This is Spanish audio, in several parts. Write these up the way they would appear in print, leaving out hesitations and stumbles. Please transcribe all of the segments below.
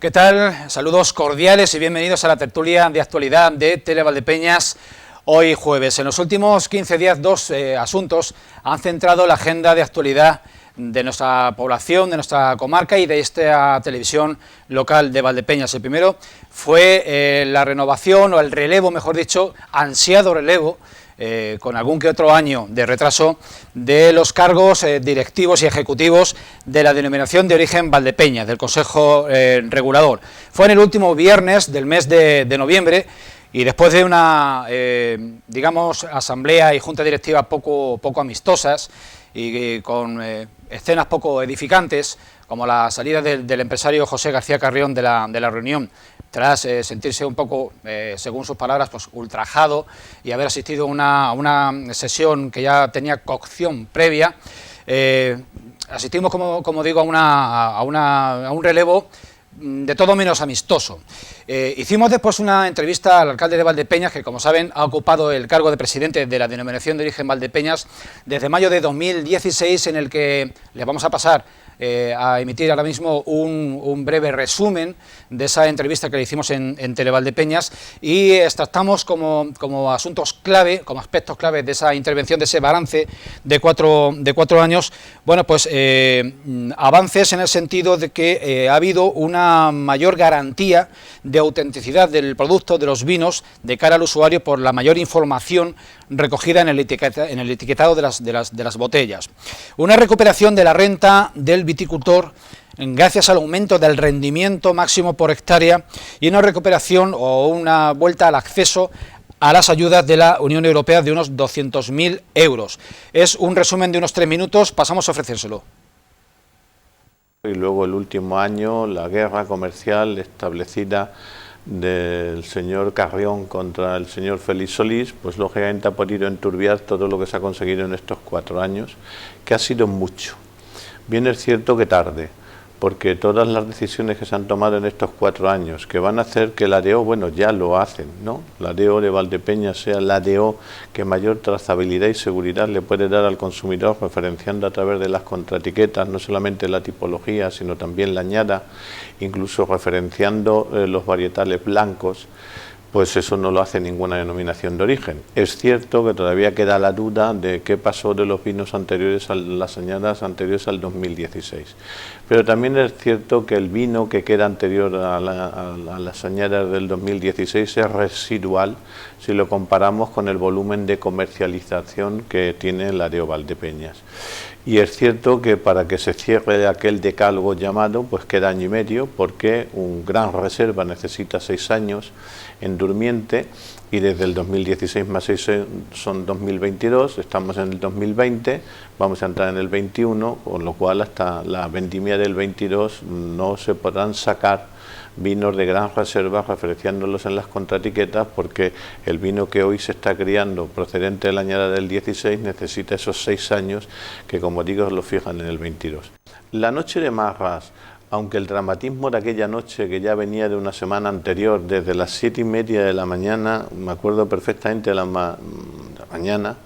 ¿Qué tal? Saludos cordiales y bienvenidos a la tertulia de actualidad de Televaldepeñas. Hoy jueves. En los últimos 15 días, dos asuntos han centrado la agenda de actualidad de nuestra población, de nuestra comarca y de esta televisión local de Valdepeñas. El primero fue la renovación, o el relevo, mejor dicho, ansiado relevo, con algún que otro año de retraso, de los cargos directivos y ejecutivos de la denominación de origen Valdepeñas, del Consejo Regulador. Fue en el último viernes del mes de noviembre, y después de una, digamos, asamblea y junta directiva poco amistosas y con escenas poco edificantes, como la salida del empresario José García Carrión de la reunión, tras sentirse un poco, según sus palabras, pues ultrajado y haber asistido a una sesión que ya tenía cocción previa, asistimos, como digo, a un relevo de todo menos amistoso. Hicimos después una entrevista al alcalde de Valdepeñas, que, como saben, ha ocupado el cargo de presidente de la denominación de origen Valdepeñas desde mayo de 2016, en el que les vamos a pasar a emitir ahora mismo un breve resumen de esa entrevista que le hicimos en Televaldepeñas, y extractamos como asuntos clave, como aspectos clave de esa intervención, de ese balance de cuatro años. Bueno, pues avances en el sentido de que ha habido una mayor garantía de autenticidad del producto, de los vinos, de cara al usuario, por la mayor información recogida en el etiquetado de las botellas. Una recuperación de la renta del viticultor gracias al aumento del rendimiento máximo por hectárea, y una recuperación o una vuelta al acceso a las ayudas de la Unión Europea de unos 200.000 euros. Es un resumen de unos 3 minutos, pasamos a ofrecérselo. Y luego el último año, la guerra comercial establecida del señor Carrión contra el señor Félix Solís, pues lógicamente ha podido enturbiar todo lo que se ha conseguido en estos 4 años, que ha sido mucho. Bien es cierto que tarde, porque todas las decisiones que se han tomado en estos 4 años, que van a hacer que la ADO, bueno, ya lo hacen, ¿no? La ADO de Valdepeñas sea la ADO que mayor trazabilidad y seguridad le puede dar al consumidor, referenciando a través de las contraetiquetas, no solamente la tipología, sino también la añada, incluso referenciando los varietales blancos. Pues eso no lo hace ninguna denominación de origen. Es cierto que todavía queda la duda de qué pasó de los vinos anteriores, a las añadas anteriores al 2016. Pero también es cierto que el vino que queda anterior a las añadas del 2016 es residual si lo comparamos con el volumen de comercialización que tiene la ADO Valdepeñas. Y es cierto que para que se cierre aquel decálogo llamado, pues queda año y medio, porque un gran reserva necesita 6 años en durmiente, y desde el 2016 más 6 son 2022, estamos en el 2020, vamos a entrar en el 21, con lo cual hasta la vendimia del 22 no se podrán sacar vinos de gran reserva referenciándolos en las contraetiquetas, porque el vino que hoy se está criando procedente de la añada del 16 necesita esos 6 años que, como digo, lo fijan en el 22. La noche de Marras, aunque el dramatismo de aquella noche, que ya venía de una semana anterior, desde las 7:30 de la mañana, me acuerdo perfectamente de la mañana,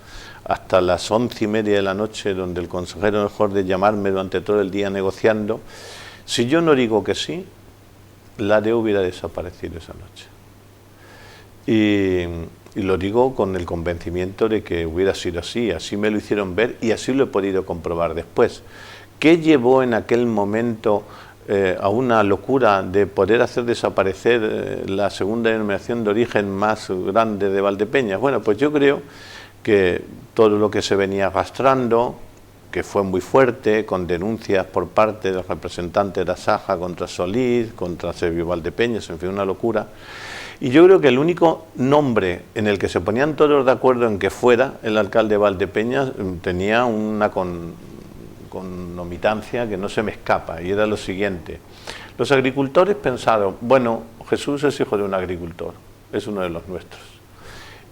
hasta las 11:30 de la noche, donde el consejero dejó de llamarme durante todo el día negociando, si yo no digo que sí, la ADO hubiera desaparecido esa noche. Y lo digo con el convencimiento de que hubiera sido así, así me lo hicieron ver y así lo he podido comprobar después. ¿Qué llevó en aquel momento a una locura de poder hacer desaparecer la segunda denominación de origen más grande de Valdepeñas? Bueno, pues yo creo que todo lo que se venía arrastrando, que fue muy fuerte, con denuncias por parte de los representantes de Asaja contra Solís, contra Servio Valdepeñas, en fin, una locura. Y yo creo que el único nombre en el que se ponían todos de acuerdo en que fuera el alcalde de Valdepeñas tenía una connomitancia que no se me escapa, y era lo siguiente. Los agricultores pensaron, bueno, Jesús es hijo de un agricultor, es uno de los nuestros.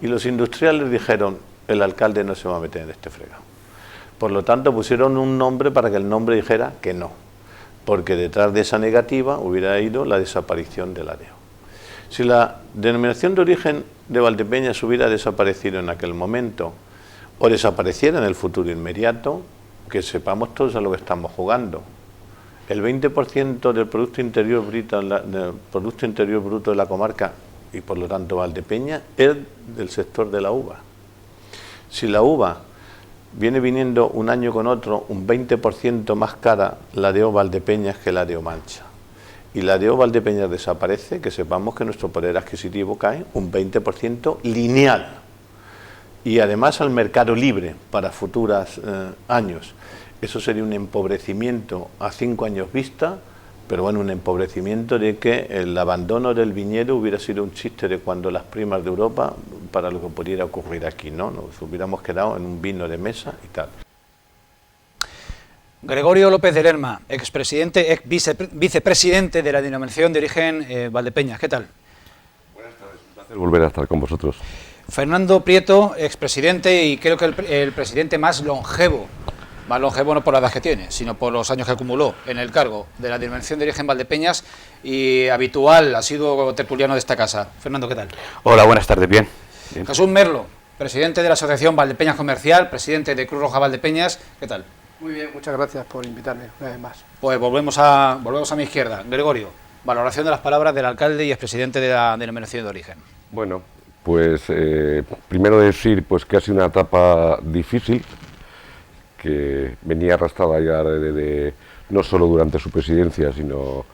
Y los industriales dijeron, el alcalde no se va a meter en este fregado. Por lo tanto, pusieron un nombre para que el nombre dijera que no, porque detrás de esa negativa hubiera ido la desaparición de la ADO. Si la denominación de origen de Valdepeñas hubiera desaparecido en aquel momento, o desapareciera en el futuro inmediato, que sepamos todos a lo que estamos jugando. El 20% del Producto Interior Bruto de la comarca, y por lo tanto Valdepeñas, es del sector de la uva. Si la uva viene viniendo un año con otro un 20% más cara la de Valdepeñas que la de Mancha, y la de Valdepeñas desaparece, que sepamos que nuestro poder adquisitivo cae un 20% lineal, y además al mercado libre para futuros años. Eso sería un empobrecimiento a 5 años vista, pero bueno, un empobrecimiento de que el abandono del viñedo hubiera sido un chiste de cuando las primas de Europa para lo que pudiera ocurrir aquí, ¿no? Nos hubiéramos quedado en un vino de mesa y tal. Gregorio López de Lerma, expresidente, vicepresidente de la Denominación de Origen Valdepeñas. ¿Qué tal? Buenas tardes, un placer volver a estar con vosotros. Fernando Prieto, expresidente y creo que el presidente más longevo no por la edad que tiene, sino por los años que acumuló en el cargo de la Denominación de Origen Valdepeñas y habitual, ha sido tertuliano de esta casa. Fernando, ¿qué tal? Hola, buenas tardes, bien. Jesús Merlo, presidente de la Asociación Valdepeñas Comercial, presidente de Cruz Roja Valdepeñas, ¿qué tal? Muy bien, muchas gracias por invitarme una vez más. Pues volvemos a mi izquierda. Gregorio, valoración de las palabras del alcalde y expresidente de la Denominación de Origen. Bueno, pues primero decir pues que ha sido una etapa difícil, que venía arrastrada ya no solo durante su presidencia, sino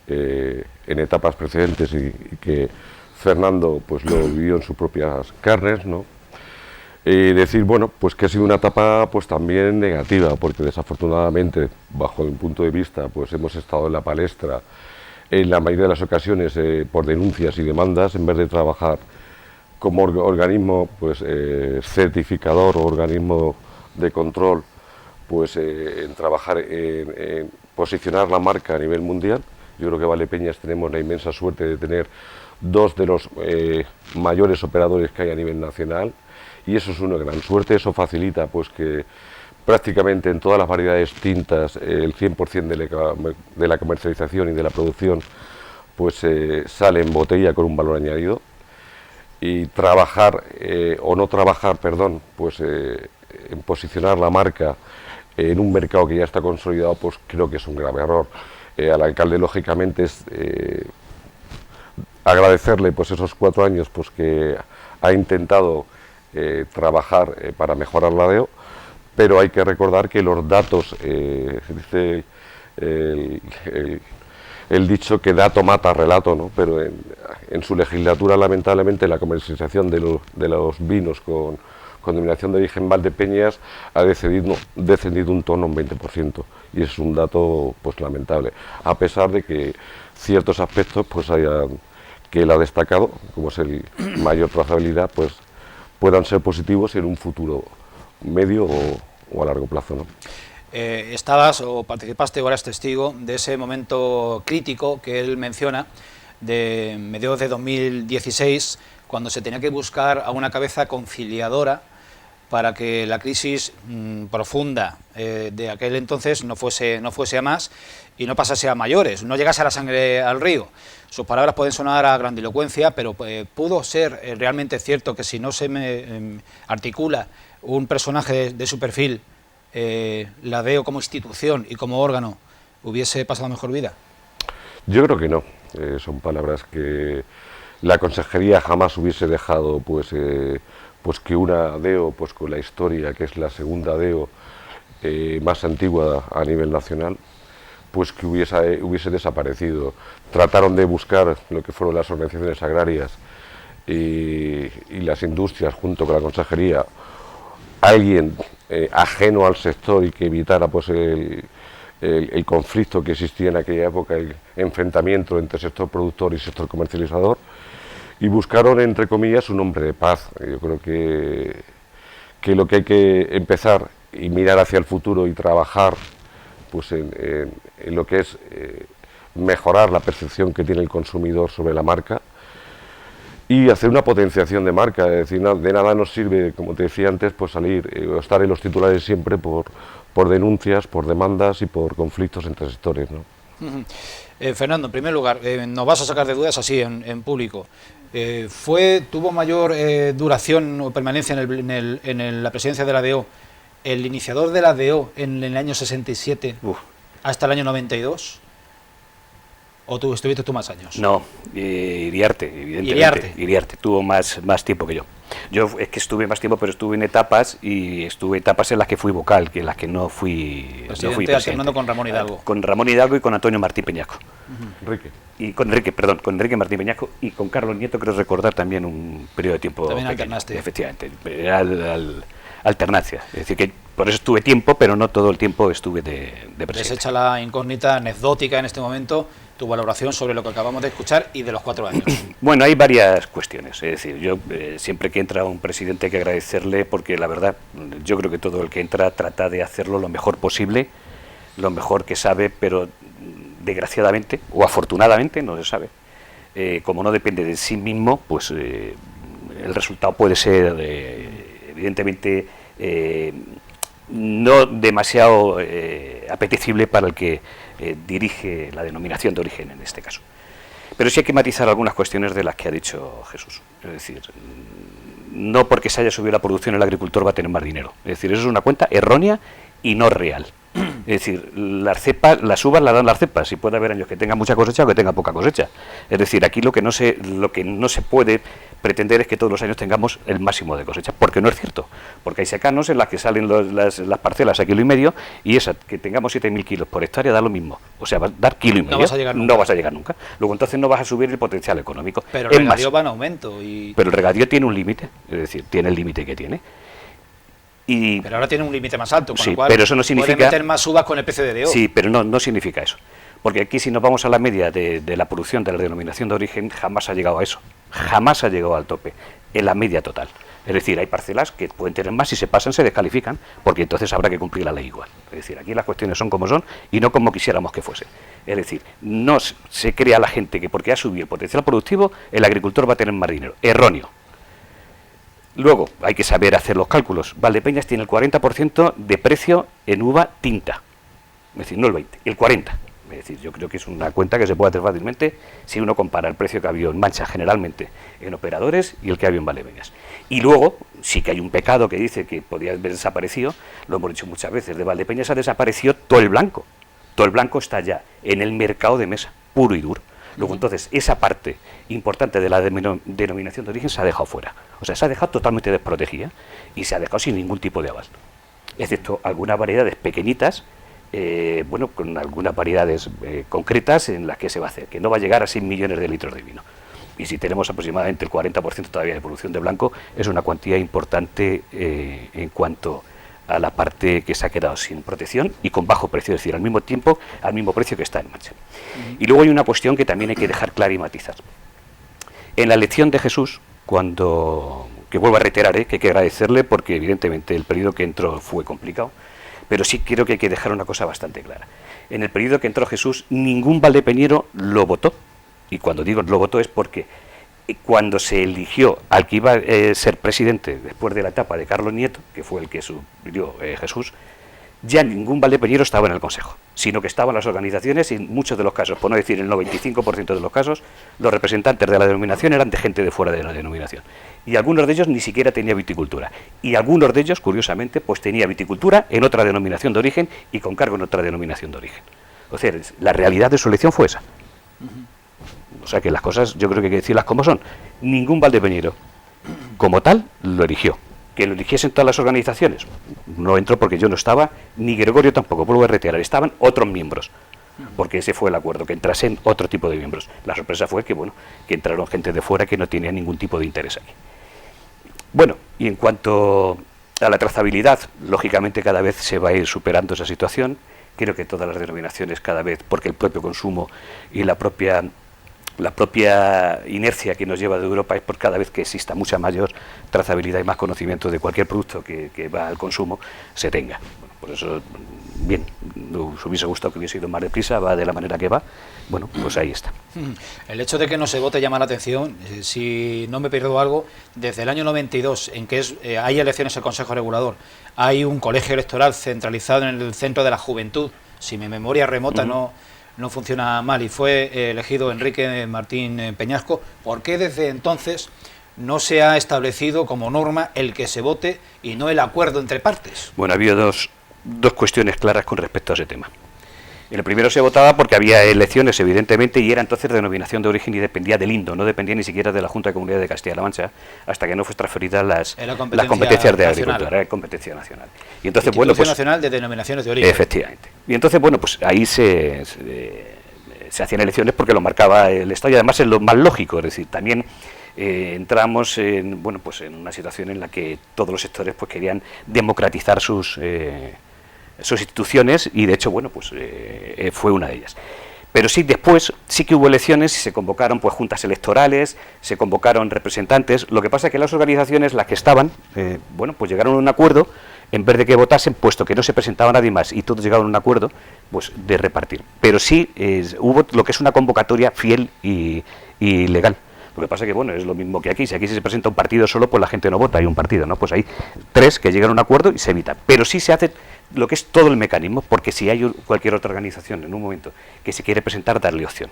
en etapas precedentes y que Fernando pues lo vivió en sus propias carnes, ¿no? Decir, bueno, pues que ha sido una etapa pues también negativa, porque desafortunadamente, bajo mi punto de vista, pues hemos estado en la palestra en la mayoría de las ocasiones por denuncias y demandas, en vez de trabajar como organismo pues certificador o organismo de control, pues en trabajar en posicionar la marca a nivel mundial. Yo creo que Valdepeñas tenemos la inmensa suerte de tener dos de los mayores operadores que hay a nivel nacional, y eso es una gran suerte. Eso facilita pues que prácticamente en todas las variedades tintas el 100% de la comercialización y de la producción pues sale en botella con un valor añadido, y trabajar o no trabajar, perdón, pues en posicionar la marca en un mercado que ya está consolidado, pues creo que es un grave error. Al alcalde, lógicamente, es agradecerle pues esos 4 años pues que ha intentado trabajar para mejorar la DEO, pero hay que recordar que los datos, dice el dicho que dato mata relato, ¿no? Pero en su legislatura, lamentablemente, la comercialización de los vinos con denominación de origen Valdepeñas ha descendido un tono un 20%, y es un dato pues lamentable, a pesar de que ciertos aspectos pues que él ha destacado, como es el mayor trazabilidad, pues puedan ser positivos en un futuro medio o a largo plazo, ¿no? Estabas o participaste o eras testigo de ese momento crítico que él menciona, de mediados de 2016, cuando se tenía que buscar a una cabeza conciliadora para que la crisis profunda de aquel entonces no fuese a más y no pasase a mayores, no llegase a la sangre al río. Sus palabras pueden sonar a grandilocuencia, pero pudo ser realmente cierto que si no se articula un personaje de su perfil, la DEO como institución y como órgano hubiese pasado mejor vida. Yo creo que no. Son palabras que la consejería jamás hubiese dejado pues que una DEO pues con la historia, que es la segunda DEO más antigua a nivel nacional, pues que hubiese desaparecido. Trataron de buscar lo que fueron las organizaciones agrarias y las industrias junto con la consejería alguien ajeno al sector y que evitara pues el conflicto que existía en aquella época, el enfrentamiento entre sector productor y sector comercializador, y buscaron, entre comillas, un hombre de paz. Yo creo que lo que hay que empezar y mirar hacia el futuro y trabajar pues en lo que es mejorar la percepción que tiene el consumidor sobre la marca y hacer una potenciación de marca. Es decir, de nada nos sirve, como te decía antes, pues salir o estar en los titulares siempre por denuncias, por demandas y por conflictos entre sectores, ¿no? Fernando, en primer lugar, nos vas a sacar de dudas así en público. ¿Tuvo mayor duración o permanencia en la presidencia de la DEO el iniciador de la DEO en el año 67 hasta el año 92? ¿O tú estuviste tú más años? No, Iriarte, evidentemente. Iriarte tuvo más tiempo que yo. Yo es que estuve más tiempo, pero estuve en etapas en las que fui vocal, que en las que no fui presidente. Alternando con Ramón Hidalgo. Con Ramón Hidalgo y con Antonio Martín Peñasco. Enrique. Y con Enrique Martín Peñasco y con Carlos Nieto, creo recordar también un periodo de tiempo también pequeño. alternaste. Efectivamente, era alternancia. Es decir, que por eso estuve tiempo, pero no todo el tiempo estuve de presidente. Desecha la incógnita anecdótica en este momento, tu valoración sobre lo que acabamos de escuchar y de los 4 años. Bueno, hay varias cuestiones. Es decir, yo siempre que entra un presidente hay que agradecerle, porque la verdad, yo creo que todo el que entra trata de hacerlo lo mejor posible, lo mejor que sabe, pero desgraciadamente o afortunadamente, no se sabe, como no depende de sí mismo, pues el resultado puede ser evidentemente no demasiado apetecible para el que dirige la denominación de origen en este caso. Pero sí hay que matizar algunas cuestiones de las que ha dicho Jesús. Es decir, no porque se haya subido la producción el agricultor va a tener más dinero. Es decir, eso es una cuenta errónea y no real. Es decir, las uvas las dan las cepas, y puede haber años que tengan mucha cosecha o que tengan poca cosecha. Es decir, aquí lo que no se puede pretender es que todos los años tengamos el máximo de cosecha, porque no es cierto. Porque hay secanos en las que salen las parcelas a 1,5 kilos, y esa que tengamos 7.000 kilos por hectárea da lo mismo. O sea, va a dar 1,5 kilos. No vas a llegar nunca. Luego entonces no vas a subir el potencial económico. Pero el regadío va en aumento. Pero el regadío tiene un límite, es decir, tiene el límite que tiene. Pero ahora tiene un límite más alto, con sí, lo cual pero eso no significa, puede meter más uvas con el precio de DO. Sí, pero no significa eso. Porque aquí, si nos vamos a la media de la producción de la denominación de origen, jamás ha llegado a eso. Jamás ha llegado al tope, en la media total. Es decir, hay parcelas que pueden tener más, si se pasan se descalifican, porque entonces habrá que cumplir la ley igual. Es decir, aquí las cuestiones son como son y no como quisiéramos que fuese. Es decir, no se crea la gente que porque ha subido el potencial productivo, el agricultor va a tener más dinero. Erróneo. Luego, hay que saber hacer los cálculos. Valdepeñas tiene el 40% de precio en uva tinta. Es decir, no el 20%, el 40%. Es decir, yo creo que es una cuenta que se puede hacer fácilmente si uno compara el precio que ha habido en Mancha generalmente en operadores y el que ha habido en Valdepeñas. Y luego, sí que hay un pecado que dice que podría haber desaparecido, lo hemos dicho muchas veces, de Valdepeñas ha desaparecido todo el blanco. Todo el blanco está ya en el mercado de mesa, puro y duro. Luego, entonces, esa parte importante de la denominación de origen se ha dejado fuera. O sea, se ha dejado totalmente desprotegida y se ha dejado sin ningún tipo de aval. Excepto algunas variedades pequeñitas, con algunas variedades concretas en las que se va a hacer, que no va a llegar a 6 millones de litros de vino. Y si tenemos aproximadamente el 40% todavía de producción de blanco, es una cuantía importante en cuanto a la parte que se ha quedado sin protección y con bajo precio, es decir, al mismo tiempo, al mismo precio que está en Mancha. Y luego hay una cuestión que también hay que dejar clara y matizar. En la elección de Jesús, que vuelvo a reiterar, que hay que agradecerle, porque evidentemente el periodo que entró fue complicado, pero sí creo que hay que dejar una cosa bastante clara. En el periodo que entró Jesús, ningún valdepeñero lo votó, y cuando digo lo votó es porque cuando se eligió al que iba a ser presidente después de la etapa de Carlos Nieto, que fue el que subió Jesús, ya ningún valdepeñero estaba en el Consejo, sino que estaban las organizaciones y en muchos de los casos, por no decir el 95% de los casos, los representantes de la denominación eran de gente de fuera de la denominación. Y algunos de ellos ni siquiera tenía viticultura. Y algunos de ellos, curiosamente, pues tenía viticultura en otra denominación de origen y con cargo en otra denominación de origen. O sea, la realidad de su elección fue esa. O sea que las cosas yo creo que hay que decirlas como son. Ningún valdepeñero como tal lo eligió. Que lo eligiesen todas las organizaciones, no entró porque yo no estaba, ni Gregorio tampoco, vuelvo a reiterar, estaban otros miembros, porque ese fue el acuerdo, que entrasen otro tipo de miembros. La sorpresa fue que entraron gente de fuera que no tenía ningún tipo de interés aquí. Bueno, y en cuanto a la trazabilidad, lógicamente cada vez se va a ir superando esa situación. Creo que todas las denominaciones cada vez, porque el propio consumo y la propia inercia que nos lleva de Europa es por cada vez que exista mucha mayor trazabilidad y más conocimiento de cualquier producto que va al consumo, se tenga. Bueno, por eso, bien, nos hubiese gustado que hubiese ido más deprisa, va de la manera que va, bueno, pues ahí está. El hecho de que no se vote llama la atención. Si no me pierdo algo, desde el año 92, en que hay elecciones al Consejo Regulador, hay un colegio electoral centralizado en el Centro de la Juventud, si mi memoria remota no funciona mal, y fue elegido Enrique Martín Peñasco. ¿Por qué desde entonces no se ha establecido como norma el que se vote y no el acuerdo entre partes? Bueno, ha habido dos cuestiones claras con respecto a ese tema. En el primero se votaba porque había elecciones, evidentemente, y era entonces denominación de origen y dependía del INDO, no dependía ni siquiera de la Junta de Comunidad de Castilla-La Mancha, hasta que no fue transferida las competencias de agricultura, era competencia nacional. Y entonces, bueno, pues, nacional de denominaciones de origen. Efectivamente. Y entonces, bueno, pues ahí se hacían elecciones porque lo marcaba el Estado, y además es lo más lógico, es decir, también entramos en, bueno, pues en una situación en la que todos los sectores pues querían democratizar sus instituciones, y de hecho, bueno, pues fue una de ellas. Pero sí, después sí que hubo elecciones y se convocaron pues juntas electorales, se convocaron representantes. Lo que pasa es que las organizaciones, las que estaban, bueno, pues llegaron a un acuerdo, en vez de que votasen, puesto que no se presentaba nadie más y todos llegaron a un acuerdo, pues de repartir. Pero sí hubo lo que es una convocatoria fiel y legal. Lo que pasa es que, bueno, es lo mismo que aquí. Si aquí se presenta un partido solo, pues la gente no vota, hay un partido, ¿no? Pues hay 3 que llegan a un acuerdo y se evitan. Pero sí se hace lo que es todo el mecanismo, porque si hay cualquier otra organización en un momento que se quiere presentar, darle opción.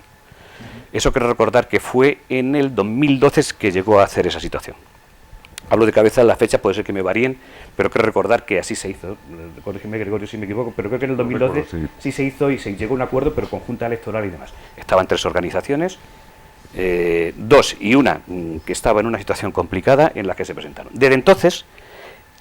Eso quiero recordar que fue en el 2012 que llegó a hacer esa situación. Hablo de cabeza, las fechas puede ser que me varíen, pero quiero recordar que así se hizo. Corrígeme, Gregorio, si me equivoco, pero creo que en el 2012 sí se hizo y se llegó a un acuerdo, pero con junta electoral y demás. Estaban 3 organizaciones, 2 y una que estaba en una situación complicada, en la que se presentaron. Desde entonces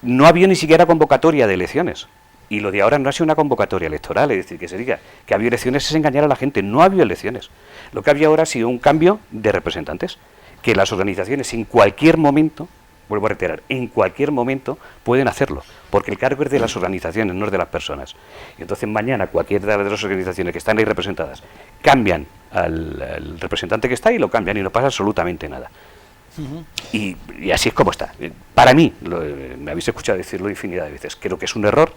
no había ni siquiera convocatoria de elecciones. Y lo de ahora no ha sido una convocatoria electoral, es decir, que se diga que había elecciones es engañar a la gente. No había elecciones. Lo que había ahora ha sido un cambio de representantes, que las organizaciones en cualquier momento, vuelvo a reiterar, en cualquier momento pueden hacerlo, porque el cargo es de las organizaciones, no es de las personas. Y entonces mañana cualquiera de las organizaciones que están ahí representadas cambian al representante que está y lo cambian y no pasa absolutamente nada. Y así es como está. Para mí, me habéis escuchado decirlo infinidad de veces, creo que es un error.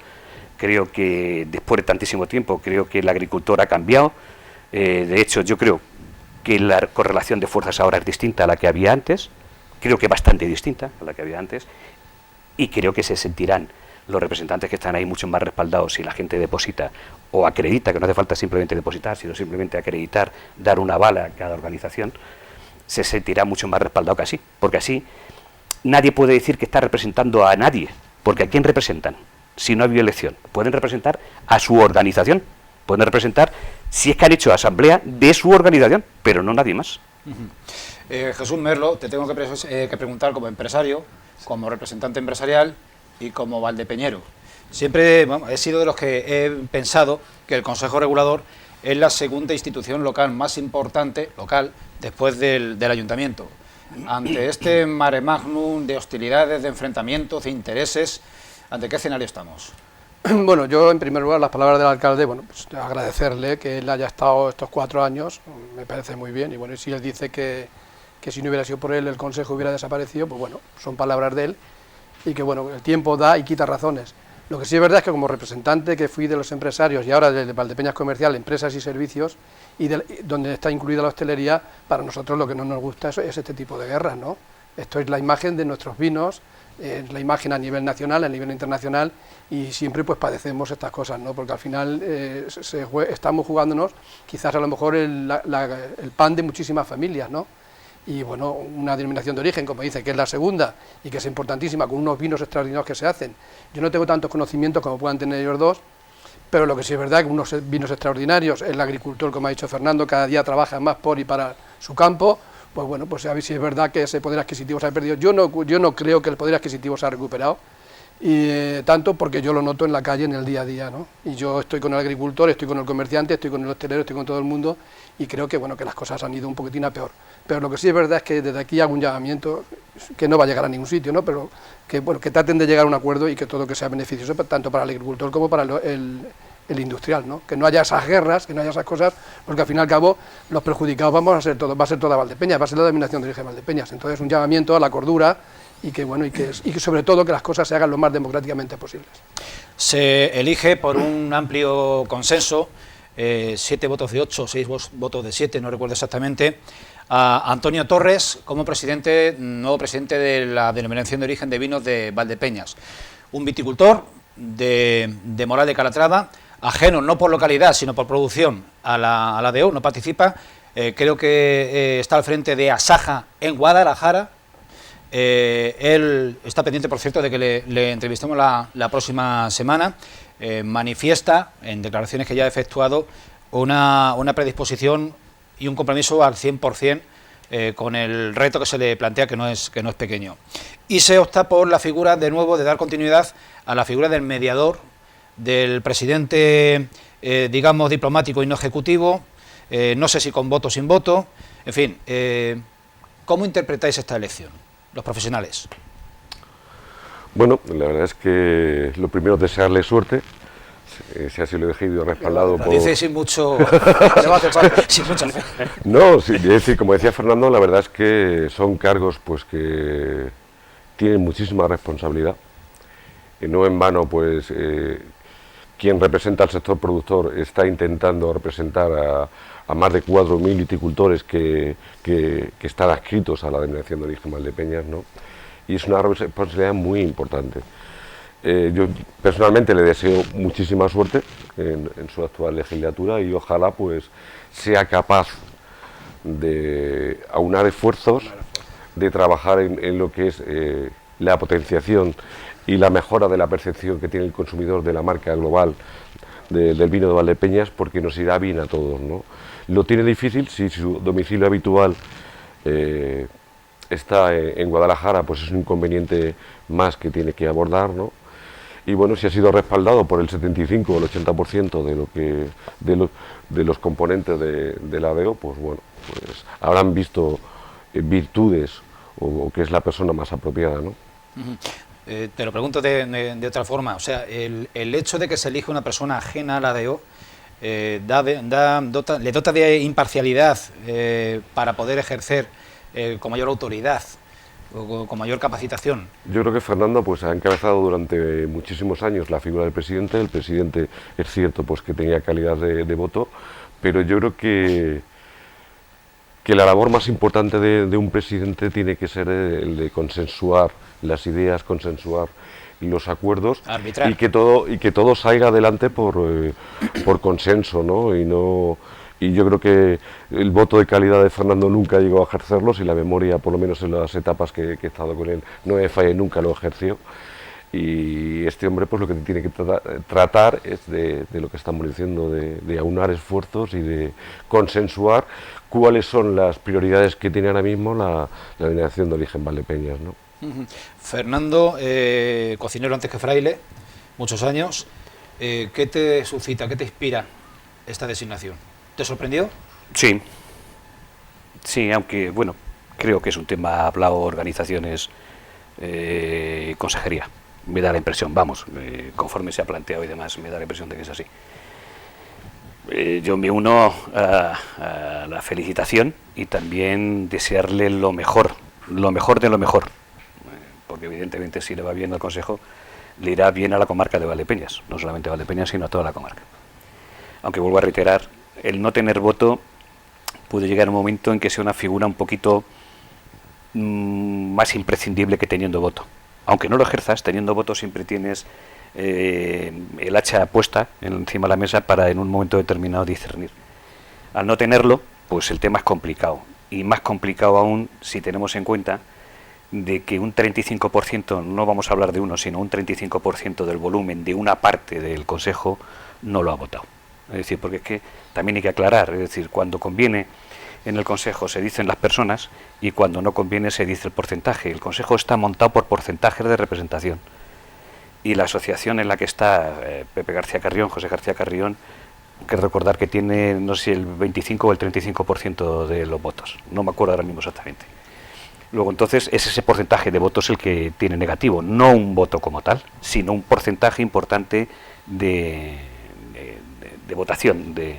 Creo que después de tantísimo tiempo, creo que el agricultor ha cambiado. De hecho, yo creo que la correlación de fuerzas ahora es distinta a la que había antes. Creo que bastante distinta a la que había antes. Y creo que se sentirán los representantes que están ahí mucho más respaldados si la gente deposita o acredita, que no hace falta simplemente depositar, sino simplemente acreditar, dar una bala a cada organización, se sentirá mucho más respaldado que así. Porque así nadie puede decir que está representando a nadie, porque ¿a quién representan? Si no ha habido elección, pueden representar a su organización, pueden representar, si es que han hecho asamblea de su organización, pero no nadie más. Jesús Merlo, te tengo que preguntar como empresario, como representante empresarial y como valdepeñero. Siempre he sido de los que he pensado que el Consejo Regulador es la segunda institución local más importante, después del Ayuntamiento. Ante este mare magnum de hostilidades, de enfrentamientos, de intereses, ¿ante qué escenario estamos? Bueno, yo en primer lugar las palabras del alcalde, bueno, pues agradecerle que él haya estado estos 4 años, me parece muy bien, y bueno, y si él dice que si no hubiera sido por él el Consejo hubiera desaparecido, pues bueno, son palabras de él, y que bueno, el tiempo da y quita razones. Lo que sí es verdad es que como representante que fui de los empresarios y ahora de Valdepeñas Comercial, empresas y servicios, y donde está incluida la hostelería, para nosotros lo que no nos gusta es este tipo de guerras, ¿no? Esto es la imagen de nuestros vinos, la imagen a nivel nacional, a nivel internacional, y siempre pues padecemos estas cosas, ¿no? Porque al final estamos jugándonos quizás a lo mejor el pan de muchísimas familias, ¿no? Y bueno, una denominación de origen, como dice, que es la segunda y que es importantísima, con unos vinos extraordinarios que se hacen. Yo no tengo tantos conocimientos como puedan tener ellos dos, pero lo que sí es verdad es que unos vinos extraordinarios, el agricultor, como ha dicho Fernando, cada día trabaja más por y para su campo. Pues bueno, pues a ver si es verdad que ese poder adquisitivo se ha perdido. Yo no creo que el poder adquisitivo se ha recuperado, y tanto porque yo lo noto en la calle, en el día a día, ¿no? Y yo estoy con el agricultor, estoy con el comerciante, estoy con el hostelero, estoy con todo el mundo, y creo que bueno, que las cosas han ido un poquitín a peor. Pero lo que sí es verdad es que desde aquí hago un llamamiento, que no va a llegar a ningún sitio, ¿no? Pero que bueno, que traten de llegar a un acuerdo y que todo que sea beneficioso tanto para el agricultor como para el industrial, ¿no? Que no haya esas guerras, que no haya esas cosas, porque al fin y al cabo los perjudicados va a ser toda Valdepeñas, va a ser la denominación de origen Valdepeñas. Entonces un llamamiento a la cordura y que bueno, y que sobre todo que las cosas se hagan lo más democráticamente posibles. Se elige por un amplio consenso, 7 votos de 8, 6 votos de 7, no recuerdo exactamente, a Antonio Torres como nuevo presidente de la denominación de origen de vinos de Valdepeñas. Un viticultor de Moral de Calatrava, ajeno no por localidad, sino por producción a la DO, no participa, creo que está al frente de Asaja en Guadalajara. Él está pendiente, por cierto, de que le entrevistemos la próxima semana. Manifiesta, en declaraciones que ya ha efectuado, una predisposición y un compromiso al 100% con el reto que se le plantea, que no es pequeño. Y se opta por la figura, de nuevo, de dar continuidad a la figura del mediador, del presidente, digamos, diplomático y no ejecutivo, no sé si con voto o sin voto, en fin, ¿cómo interpretáis esta elección, los profesionales? Bueno, la verdad es que lo primero es desearle suerte, si así lo he elegido respaldado por... Dice sin mucho... sin mucha fe. No, sí, es decir, como decía Fernando, la verdad es que son cargos pues que tienen muchísima responsabilidad. Y no en vano, pues, quien representa al sector productor está intentando representar a más de 4.000 viticultores que están adscritos a la denominación de origen Valdepeñas, ¿no? Y es una responsabilidad muy importante. Yo personalmente le deseo muchísima suerte en su actual legislatura y ojalá pues sea capaz de aunar esfuerzos, de trabajar en lo que es la potenciación y la mejora de la percepción que tiene el consumidor de la marca global del vino de Valdepeñas, porque nos irá bien a todos, ¿no? Lo tiene difícil si su domicilio habitual está en Guadalajara, pues es un inconveniente más que tiene que abordar, ¿no? Y bueno, si ha sido respaldado por el 75 o el 80% de los componentes de la ADEO, pues bueno, pues habrán visto virtudes o que es la persona más apropiada, ¿no? Te lo pregunto de otra forma, o sea, el hecho de que se elija una persona ajena a la ADEO le dota de imparcialidad para poder ejercer con mayor autoridad o con mayor capacitación. Yo creo que Fernando pues ha encabezado durante muchísimos años la figura del presidente. El presidente es cierto pues que tenía calidad de voto, pero yo creo que la labor más importante de un presidente tiene que ser el de consensuar las ideas, consensuar los acuerdos, arbitrar, y que todo salga adelante por consenso, ¿no? Y yo creo que el voto de calidad de Fernando nunca llegó a ejercerlo, si la memoria, por lo menos en las etapas que he estado con él, no me falla, nunca lo ejerció. Y este hombre pues lo que tiene que tratar es de lo que estamos diciendo, de aunar esfuerzos y de consensuar cuáles son las prioridades que tiene ahora mismo la denominación de origen Valdepeñas, ¿no? Fernando, cocinero antes que fraile, muchos años, ¿qué te suscita, qué te inspira esta designación? ¿Te sorprendió? Sí, sí, aunque bueno, creo que es un tema hablado organizaciones, consejería, me da la impresión, vamos, conforme se ha planteado y demás, me da la impresión de que es así. Yo me uno a la felicitación y también desearle lo mejor de lo mejor, porque evidentemente si le va bien al Consejo, le irá bien a la comarca de Valdepeñas, no solamente a Valdepeñas, sino a toda la comarca. Aunque vuelvo a reiterar, el no tener voto puede llegar a un momento en que sea una figura un poquito más imprescindible que teniendo voto. Aunque no lo ejerzas, teniendo voto siempre tienes el hacha puesta encima de la mesa para en un momento determinado discernir. Al no tenerlo, pues el tema es complicado. Y más complicado aún si tenemos en cuenta de que un 35%, no vamos a hablar de uno, sino un 35% del volumen de una parte del Consejo no lo ha votado. Es decir, porque es que también hay que aclarar, es decir, cuando conviene en el Consejo se dicen las personas y cuando no conviene se dice el porcentaje. El Consejo está montado por porcentajes de representación y la asociación en la que está Pepe García Carrión, José García Carrión, que recordar que tiene, no sé si el 25 o el 35% de los votos, no me acuerdo ahora mismo exactamente. Luego entonces es ese porcentaje de votos el que tiene negativo, no un voto como tal, sino un porcentaje importante de votación, de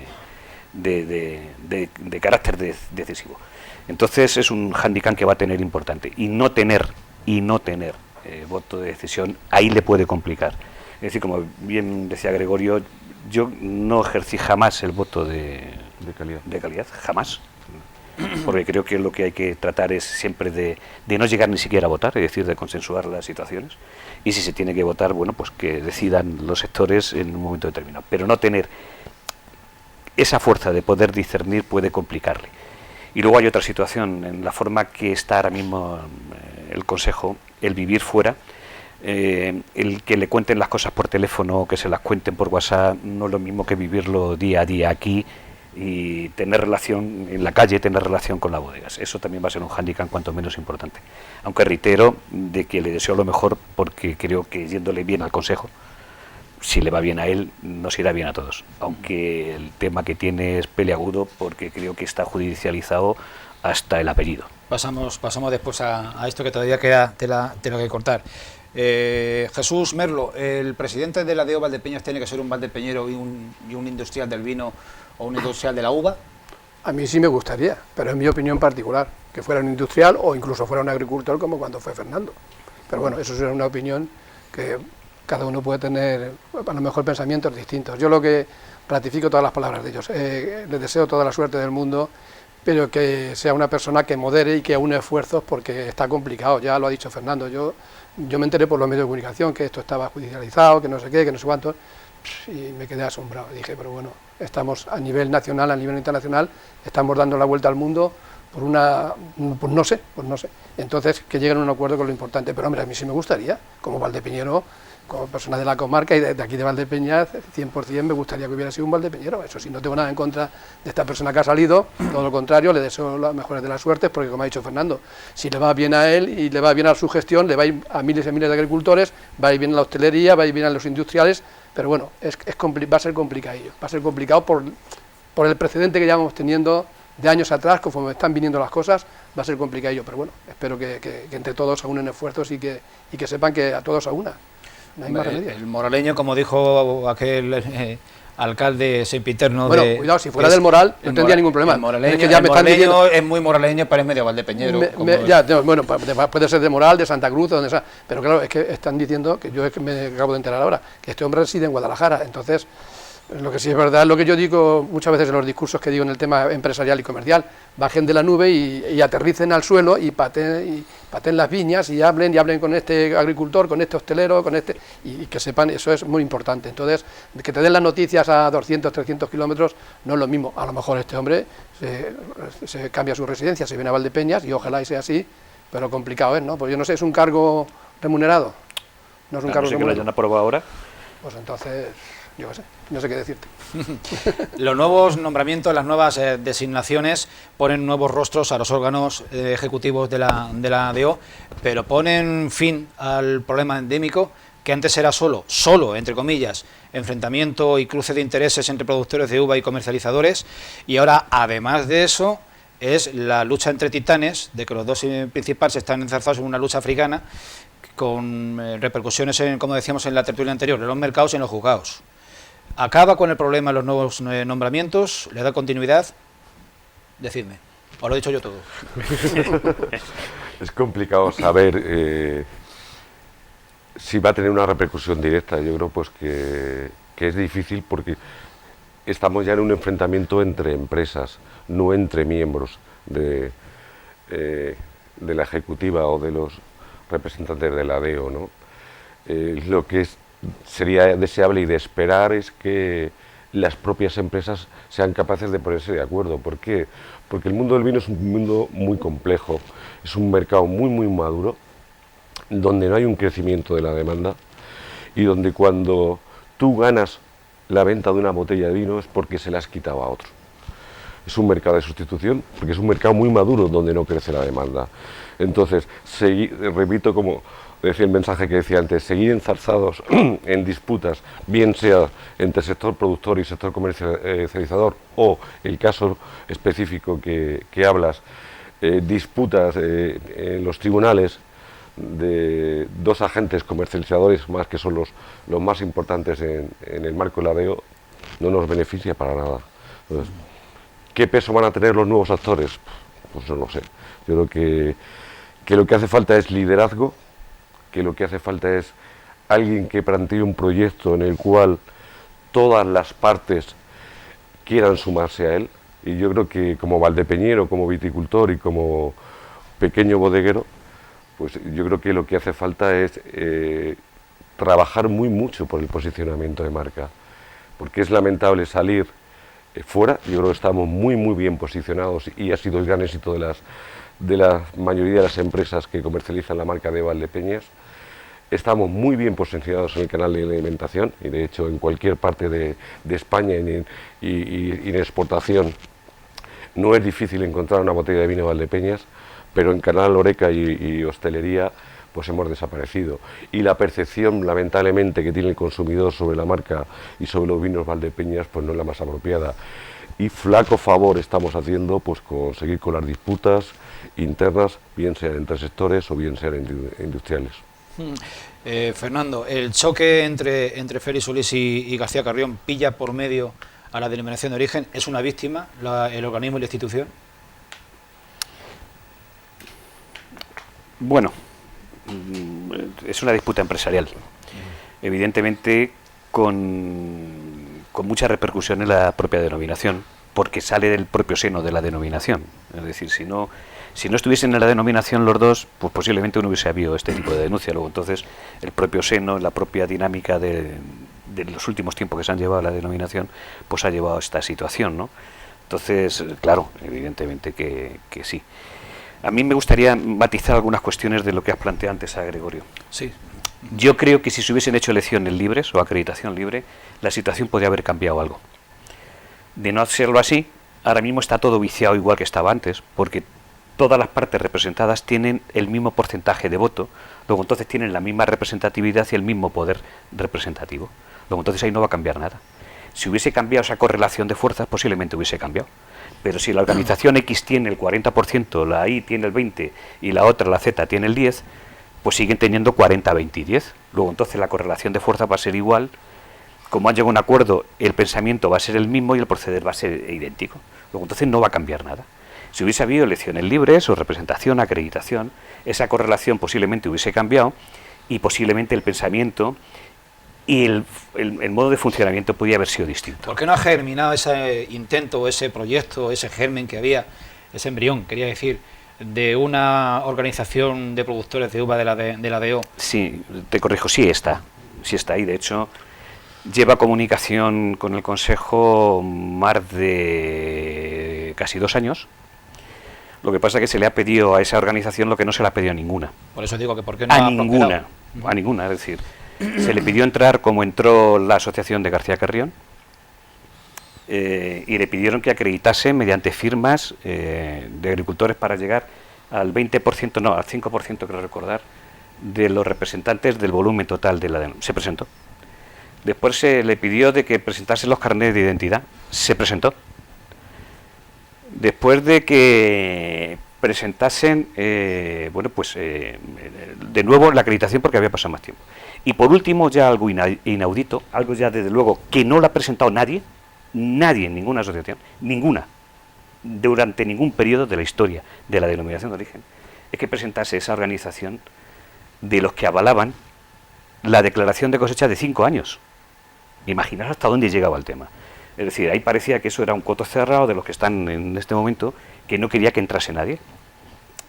carácter decisivo. Entonces es un hándicap que va a tener importante y no tener voto de decisión ahí le puede complicar. Es decir, como bien decía Gregorio, yo no ejercí jamás el voto de calidad, jamás, porque creo que lo que hay que tratar es siempre de no llegar ni siquiera a votar, es decir, de consensuar las situaciones, y si se tiene que votar, bueno, pues que decidan los sectores en un momento determinado, pero no tener esa fuerza de poder discernir puede complicarle. Y luego hay otra situación, en la forma que está ahora mismo el Consejo, el vivir fuera, El que le cuenten las cosas por teléfono, que se las cuenten por WhatsApp, no es lo mismo que vivirlo día a día aquí y tener relación en la calle, tener relación con las bodegas. Eso también va a ser un hándicap cuanto menos importante. Aunque reitero de que le deseo lo mejor, porque creo que yéndole bien al consejo, si le va bien a él, nos irá bien a todos. Aunque el tema que tiene es peleagudo, porque creo que está judicializado hasta el apellido. Pasamos después a esto que todavía queda tela que cortar. Jesús Merlo, ¿el presidente de la DEO Valdepeñas tiene que ser un valdepeñero y un industrial del vino o un industrial de la uva? A mí sí me gustaría, pero es mi opinión particular, que fuera un industrial o incluso fuera un agricultor como cuando fue Fernando. Pero bueno, eso es una opinión que cada uno puede tener, a lo mejor, pensamientos distintos. Yo lo que ratifico todas las palabras de ellos, les deseo toda la suerte del mundo, pero que sea una persona que modere y que une esfuerzos, porque está complicado, ya lo ha dicho Fernando. Yo me enteré por los medios de comunicación que esto estaba judicializado, que no sé qué, que no sé cuánto, y me quedé asombrado. Dije, pero bueno, estamos a nivel nacional, a nivel internacional, estamos dando la vuelta al mundo por pues no sé. Entonces, que lleguen a un acuerdo con lo importante. Pero hombre, a mí sí me gustaría, como valdepeñero, como persona de la comarca y de aquí de Valdepeñas, 100% me gustaría que hubiera sido un valdepeñero. Eso sí, no tengo nada en contra de esta persona que ha salido, todo lo contrario, le deseo las mejores de las suertes, porque como ha dicho Fernando, si le va bien a él y le va bien a su gestión, le va a ir a miles y miles de agricultores, va a ir bien a la hostelería, va a ir bien a los industriales, pero bueno, va a ser complicadillo, va a ser complicado por el precedente que llevamos teniendo de años atrás, conforme están viniendo las cosas, va a ser complicadillo, pero bueno, espero que entre todos aúnen esfuerzos y que sepan que a todos aúna. No hay más remedio. El moraleño, como dijo aquel alcalde sempiterno, bueno, cuidado, si fuera del Moral no tendría ningún problema. El moraleño, es que ya me están diciendo, es muy moraleño, pero es medio valdepeñero. Bueno, puede ser de Moral, de Santa Cruz, de donde sea, pero claro, es que están diciendo, que yo es que me acabo de enterar ahora, que este hombre reside en Guadalajara. Entonces, lo que sí es verdad, lo que yo digo muchas veces en los discursos que digo en el tema empresarial y comercial: bajen de la nube y aterricen al suelo y pateen las viñas y hablen con este agricultor, con este hostelero, y que sepan, eso es muy importante. Entonces, que te den las noticias a 200, 300 kilómetros no es lo mismo. A lo mejor este hombre se cambia su residencia, se viene a Valdepeñas, y ojalá y sea así, pero complicado es, ¿no? Pues yo no sé, ¿es un cargo remunerado? No es un cargo no sé remunerado. que lo hayan aprobado ahora. Pues entonces, yo qué sé, no sé qué decirte. Los nuevos nombramientos, las nuevas designaciones ponen nuevos rostros a los órganos ejecutivos de la DEO, pero ponen fin al problema endémico, que antes era solo, entre comillas, enfrentamiento y cruce de intereses entre productores de uva y comercializadores, y ahora, además de eso, es la lucha entre titanes, de que los dos principales están enzarzados en una lucha africana, con repercusiones, como decíamos en la tertulia anterior, en los mercados y en los juzgados. ¿Acaba con el problema los nuevos nombramientos? ¿Le da continuidad? Decidme. ¿O lo he dicho yo todo? Es complicado saber si va a tener una repercusión directa. Yo creo pues que es difícil, porque estamos ya en un enfrentamiento entre empresas, no entre miembros de la ejecutiva o de los representantes de la DEO, ¿no? Lo que sería deseable y de esperar es que las propias empresas sean capaces de ponerse de acuerdo. ¿Por qué? Porque el mundo del vino es un mundo muy complejo, es un mercado muy maduro, donde no hay un crecimiento de la demanda, y donde cuando tú ganas la venta de una botella de vino es porque se la has quitado a otro. Es un mercado de sustitución, porque es un mercado muy maduro donde no crece la demanda. Entonces, repito, como decía el mensaje que decía antes, seguir enzarzados en disputas, bien sea entre sector productor y sector comercializador, o el caso específico que hablas, disputas en los tribunales de dos agentes comercializadores más, que son los más importantes en el marco de la DEO, no nos beneficia para nada. Entonces, ¿qué peso van a tener los nuevos actores? Pues no lo sé. Yo creo que lo que hace falta es liderazgo, que lo que hace falta es alguien que plantee un proyecto en el cual todas las partes quieran sumarse a él. Y yo creo que como valdepeñero, como viticultor y como pequeño bodeguero, pues yo creo que lo que hace falta es trabajar mucho por el posicionamiento de marca, porque es lamentable salir fuera. Yo creo que estamos muy bien posicionados, y ha sido el gran éxito de la mayoría de las empresas que comercializan la marca de Valdepeñas. Estamos muy bien posicionados en el canal de alimentación y de hecho en cualquier parte de España y en exportación no es difícil encontrar una botella de vino Valdepeñas, pero en Canal Horeca y hostelería pues hemos desaparecido. Y la percepción, lamentablemente, que tiene el consumidor sobre la marca y sobre los vinos Valdepeñas pues no es la más apropiada. Y flaco favor estamos haciendo pues con seguir con las disputas internas, bien sean entre sectores o bien sean industriales. Fernando, el choque entre Félix Solís y García Carrión pilla por medio a la denominación de origen. ¿Es una víctima el organismo y la institución? Bueno, es una disputa empresarial, evidentemente con mucha repercusión en la propia denominación, porque sale del propio seno de la denominación. Es decir, si no estuviesen en la denominación los dos, pues posiblemente no hubiese habido este tipo de denuncia. Luego entonces el propio seno, la propia dinámica de los últimos tiempos que se han llevado a la denominación, pues ha llevado a esta situación, ¿no? Entonces, claro, evidentemente que sí. A mí me gustaría matizar algunas cuestiones de lo que has planteado antes a Gregorio. Sí. Yo creo que si se hubiesen hecho elecciones libres o acreditación libre, la situación podría haber cambiado algo. De no hacerlo así, ahora mismo está todo viciado igual que estaba antes, porque todas las partes representadas tienen el mismo porcentaje de voto, luego entonces tienen la misma representatividad y el mismo poder representativo. Luego entonces ahí no va a cambiar nada. Si hubiese cambiado esa correlación de fuerzas, posiblemente hubiese cambiado. Pero si la organización X tiene el 40%, la Y tiene el 20% y la otra, la Z, tiene el 10%, pues siguen teniendo 40, 20 y 10. Luego entonces la correlación de fuerzas va a ser igual. Como han llegado a un acuerdo, el pensamiento va a ser el mismo y el proceder va a ser idéntico. Luego entonces no va a cambiar nada. Si hubiese habido elecciones libres o representación, acreditación, esa correlación posiblemente hubiese cambiado y posiblemente el pensamiento y el modo de funcionamiento podía haber sido distinto. ¿Por qué no ha germinado ese intento, ese proyecto, ese germen que había, ese embrión, quería decir, de una organización de productores de uva de la DO? Sí, te corrijo, sí está ahí. De hecho, lleva comunicación con el Consejo más de casi 2 años. Lo que pasa es que se le ha pedido a esa organización lo que no se le ha pedido a ninguna. Por eso digo que ¿por qué no a ha ninguna, prosperado? a ninguna, es decir, se le pidió entrar como entró la asociación de García Carrión y le pidieron que acreditase mediante firmas de agricultores para llegar al 20%, no, al 5%, creo recordar, de los representantes del volumen total de la denuncia. Se presentó. Después se le pidió de que presentase los carnets de identidad. Se presentó. Después de que presentasen, de nuevo la acreditación porque había pasado más tiempo. Y por último, ya algo inaudito, algo ya desde luego que no lo ha presentado nadie en ninguna asociación, ninguna, durante ningún periodo de la historia de la denominación de origen, es que presentase esa organización de los que avalaban la declaración de cosecha de 5 años. Imaginaos hasta dónde llegaba el tema. Es decir, ahí parecía que eso era un coto cerrado de los que están en este momento, que no quería que entrase nadie.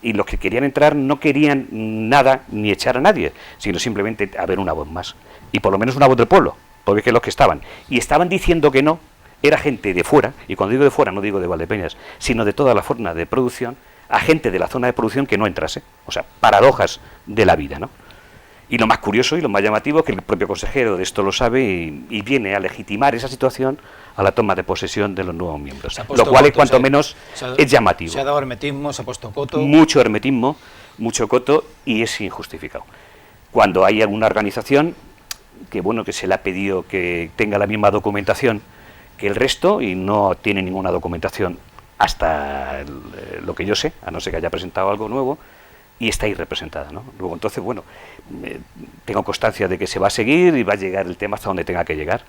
Y los que querían entrar no querían nada ni echar a nadie, sino simplemente haber una voz más. Y por lo menos una voz del pueblo, porque es que los que estaban. Y estaban diciendo que no, era gente de fuera, y cuando digo de fuera no digo de Valdepeñas, sino de toda la zona de producción, a gente de la zona de producción que no entrase. O sea, paradojas de la vida, ¿no? Y lo más curioso y lo más llamativo es que el propio consejero de esto lo sabe y viene a legitimar esa situación a la toma de posesión de los nuevos miembros. Lo cual es cuanto menos es llamativo. Se ha dado hermetismo, se ha puesto coto. Mucho hermetismo, mucho coto y es injustificado. Cuando hay alguna organización que se le ha pedido que tenga la misma documentación que el resto y no tiene ninguna documentación hasta lo que yo sé, a no ser que haya presentado algo nuevo, y está ahí representada, ¿no? Luego entonces, tengo constancia de que se va a seguir y va a llegar el tema hasta donde tenga que llegar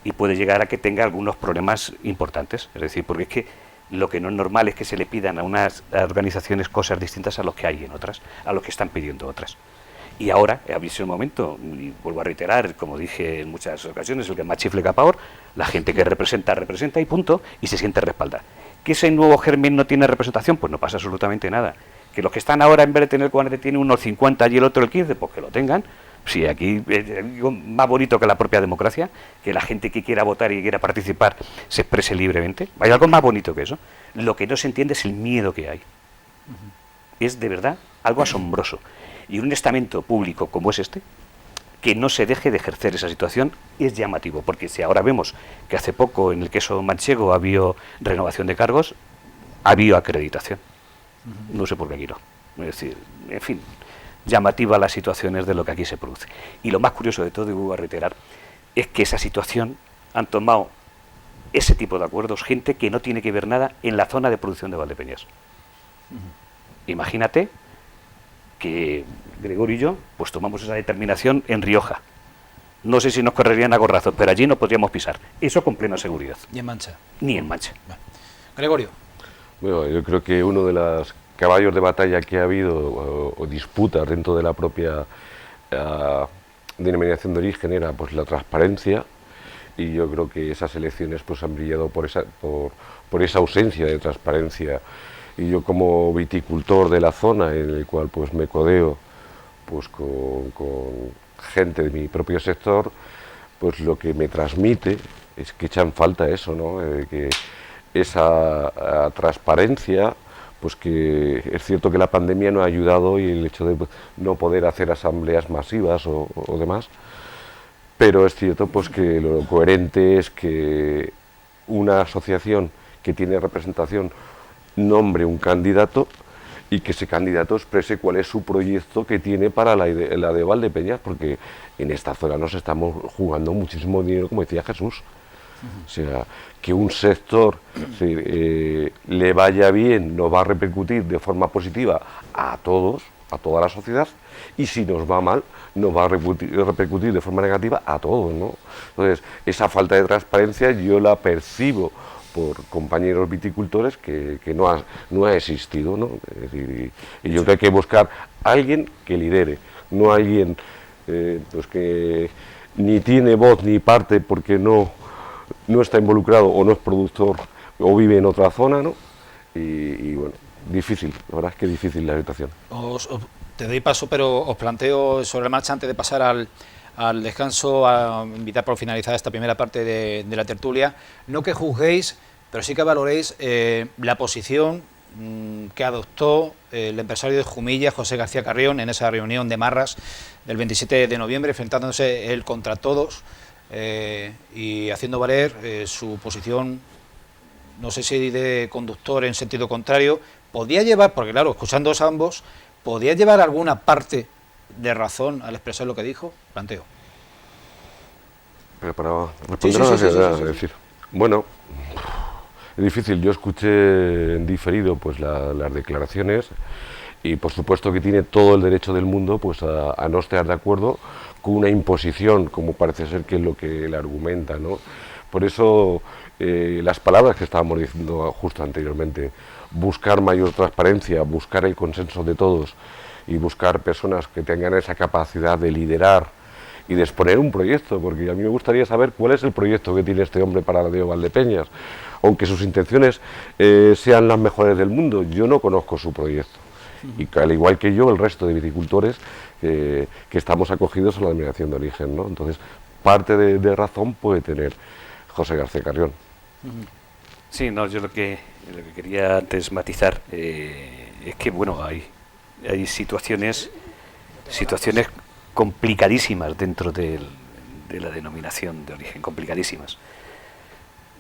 y puede llegar a que tenga algunos problemas importantes, es decir, porque es que lo que no es normal es que se le pidan a unas organizaciones cosas distintas a los que hay en otras, a los que están pidiendo otras. Y ahora, ha visto el momento, y vuelvo a reiterar, como dije en muchas ocasiones, el que más chifle capaor, la gente que representa y punto, y se siente respaldada. ¿Que ese nuevo germen no tiene representación? Pues no pasa absolutamente nada. Que los que están ahora, en vez de tener 40, tienen unos 50 y el otro el 15, pues que lo tengan. Sí, aquí es algo más bonito que la propia democracia, que la gente que quiera votar y que quiera participar se exprese libremente. Hay algo más bonito que eso. Lo que no se entiende es el miedo que hay. Es de verdad algo asombroso. Y un estamento público como es este, que no se deje de ejercer esa situación es llamativo, porque si ahora vemos que hace poco en el queso manchego ha habido renovación de cargos, ha habido acreditación. No sé por qué aquí no. Es decir, en fin, llamativa las situaciones de lo que aquí se produce. Y lo más curioso de todo, y vuelvo a reiterar, es que esa situación han tomado ese tipo de acuerdos gente que no tiene que ver nada en la zona de producción de Valdepeñas. Imagínate que Gregorio y yo pues tomamos esa determinación en Rioja. No sé si nos correrían a gorrazos, pero allí no podríamos pisar. Eso con plena seguridad. ¿Y en Mancha? Ni en Mancha. Bueno. Gregorio. Bueno, yo creo que uno de los caballos de batalla que ha habido o disputas dentro de la propia denominación de origen era pues la transparencia, y yo creo que esas elecciones pues han brillado por esa ausencia de transparencia. Y yo, como viticultor de la zona, en el cual pues me codeo pues con gente de mi propio sector, pues lo que me transmite es que echan falta eso, ¿no? Que esa transparencia, pues que es cierto que la pandemia no ha ayudado, y el hecho de no poder hacer asambleas masivas o demás, pero es cierto pues que lo coherente es que una asociación que tiene representación nombre un candidato y que ese candidato exprese cuál es su proyecto que tiene para la de Valdepeñas, porque en esta zona nos estamos jugando muchísimo dinero, como decía Jesús. O sea, que un sector le vaya bien nos va a repercutir de forma positiva a todos, a toda la sociedad, y si nos va mal nos va a repercutir de forma negativa a todos, ¿no? Entonces, esa falta de transparencia yo la percibo por compañeros viticultores que no ha existido, ¿no? Es decir, y yo creo que hay que buscar a alguien que lidere, no alguien pues que ni tiene voz ni parte porque no está involucrado o no es productor o vive en otra zona, ¿no? Y bueno, difícil, la verdad es que difícil la situación. Te doy paso, pero os planteo sobre la marcha, antes de pasar al descanso, a invitar por finalizar esta primera parte de la tertulia, no que juzguéis, pero sí que valoréis la posición que adoptó el empresario de Jumilla, José García Carrión, en esa reunión de Marras del 27 de noviembre, enfrentándose él contra todos y haciendo valer su posición, no sé si de conductor en sentido contrario. Podía llevar, porque claro, escuchándoos a ambos, podía llevar alguna parte de razón al expresar lo que dijo. Planteo. Pero para responder es decir, bueno, es difícil. Yo escuché en diferido pues las declaraciones, y por supuesto que tiene todo el derecho del mundo pues a no estar de acuerdo con una imposición, como parece ser que es lo que él argumenta, ¿no? Por eso las palabras que estábamos diciendo justo anteriormente, buscar mayor transparencia, buscar el consenso de todos y buscar personas que tengan esa capacidad de liderar y de exponer un proyecto, porque a mí me gustaría saber cuál es el proyecto que tiene este hombre para la de Valdepeñas, aunque sus intenciones sean las mejores del mundo. Yo no conozco su proyecto, y al igual que yo, el resto de viticultores que estamos acogidos a la denominación de origen, ¿no? Entonces, parte de razón puede tener José García Carrión. Sí, no, yo lo que quería antes matizar es que, bueno, hay situaciones complicadísimas dentro de la denominación de origen, complicadísimas.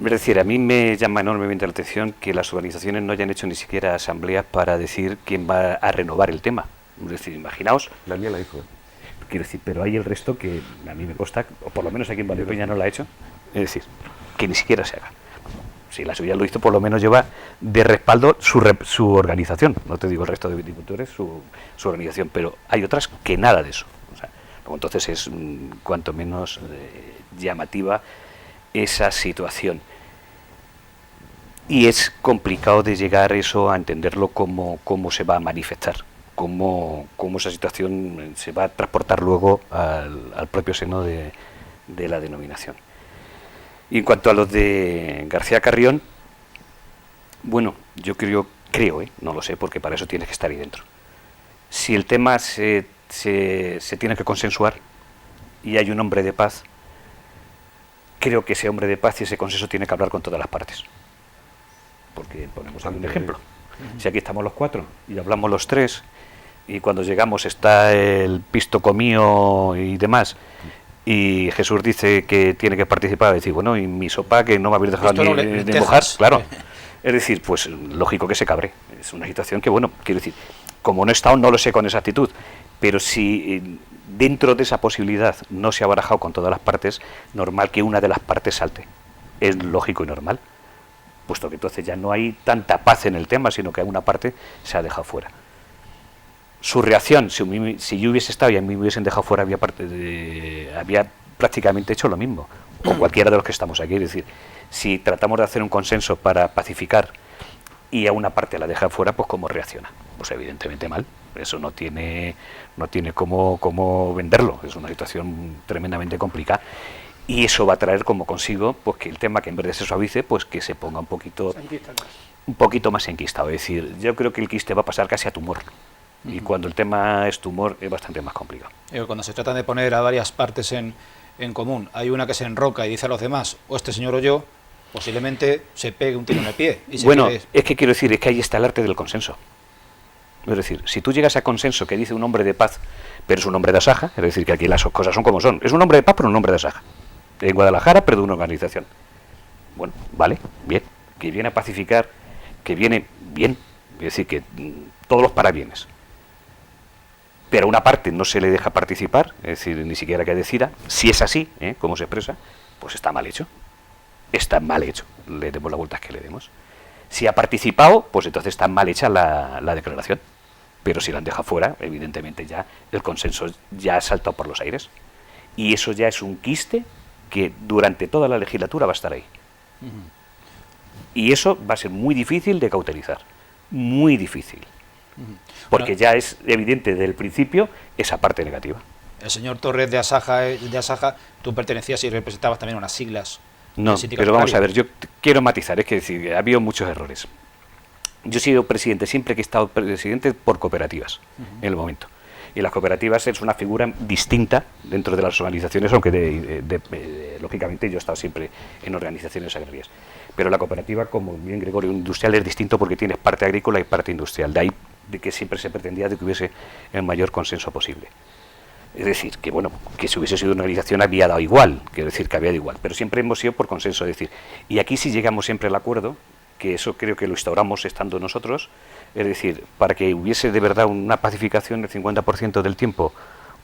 Es decir, a mí me llama enormemente la atención que las organizaciones no hayan hecho ni siquiera asambleas para decir quién va a renovar el tema. Es decir, imaginaos... La mía la hizo. Quiero decir, pero hay el resto que a mí me consta, o por lo menos aquí en Valdepeña no la ha hecho, es decir, que ni siquiera se haga. Si la suya lo hizo, por lo menos lleva de respaldo su organización. No te digo el resto de viticultores, su organización, pero hay otras que nada de eso. O sea, entonces es cuanto menos llamativa esa situación. Y es complicado de llegar eso a entenderlo cómo se va a manifestar, cómo esa situación se va a transportar luego al propio seno de la denominación. Y en cuanto a los de García Carrión, bueno, yo creo, no lo sé, porque para eso tienes que estar ahí dentro. Si el tema se tiene que consensuar y hay un hombre de paz, creo que ese hombre de paz y ese consenso tiene que hablar con todas las partes. Porque ponemos aquí un ejemplo. Si aquí estamos los cuatro y hablamos los tres y cuando llegamos está el pisto comío y demás, y Jesús dice que tiene que participar, decir, bueno, y mi sopa que no me habéis dejado ni mojar, claro. Es decir, pues lógico que se cabre. Es una situación que, bueno, quiero decir, como no he estado, no lo sé con exactitud, pero si dentro de esa posibilidad no se ha barajado con todas las partes, normal que una de las partes salte. Es lógico y normal, puesto que entonces ya no hay tanta paz en el tema, sino que una parte se ha dejado fuera. Su reacción, si yo hubiese estado y a mí me hubiesen dejado fuera, había prácticamente hecho lo mismo, o cualquiera de los que estamos aquí. Es decir, si tratamos de hacer un consenso para pacificar y a una parte la deja fuera, pues ¿cómo reacciona? Pues evidentemente mal. Eso no tiene cómo venderlo. Es una situación tremendamente complicada. Y eso va a traer como consigo pues que el tema, que en vez de se suavice, pues que se ponga un poquito más enquistado. Es decir, yo creo que el quiste va a pasar casi a tumor. Y cuando el tema es tumor es bastante más complicado. Cuando se trata de poner a varias partes en común, hay una que se enroca y dice a los demás, o este señor o yo, posiblemente se pegue un tiro en el pie. Y bueno, es que quiero decir, es que ahí está el arte del consenso. Es decir, si tú llegas a consenso que dice un hombre de paz, pero es un hombre de asaja, es decir, que aquí las cosas son como son. Es un hombre de paz, pero un hombre de asaja. En Guadalajara, pero de una organización. Bueno, vale, bien. Que viene a pacificar, que viene bien. Es decir, que todos los parabienes. Pero a una parte no se le deja participar, es decir, ni siquiera que decida. Si es así, como se expresa, pues está mal hecho. Está mal hecho. Le demos las vueltas que le demos. Si ha participado, pues entonces está mal hecha la declaración. Pero si la han dejado fuera, evidentemente ya el consenso ya ha saltado por los aires. Y eso ya es un quiste que durante toda la legislatura va a estar ahí. Y eso va a ser muy difícil de cauterizar. Muy difícil. Porque ya es evidente desde el principio esa parte negativa. El señor Torres de Asaja, tú pertenecías y representabas también unas siglas. No, pero vamos a ver, yo quiero matizar, es que decir, ha habido muchos errores. Yo he sido presidente, siempre que he estado presidente, por cooperativas, en el momento. Y las cooperativas es una figura distinta dentro de las organizaciones, aunque lógicamente yo he estado siempre en organizaciones agrarias. Pero la cooperativa, como bien Gregorio, industrial es distinto porque tienes parte agrícola y parte industrial. De ahí de que siempre se pretendía de que hubiese el mayor consenso posible. Es decir, que bueno, que si hubiese sido una organización había dado igual, quiero decir que había dado igual, pero siempre hemos sido por consenso. Es decir, y aquí sí llegamos siempre al acuerdo, que eso creo que lo instauramos estando nosotros, es decir, para que hubiese de verdad una pacificación del 50% del tiempo,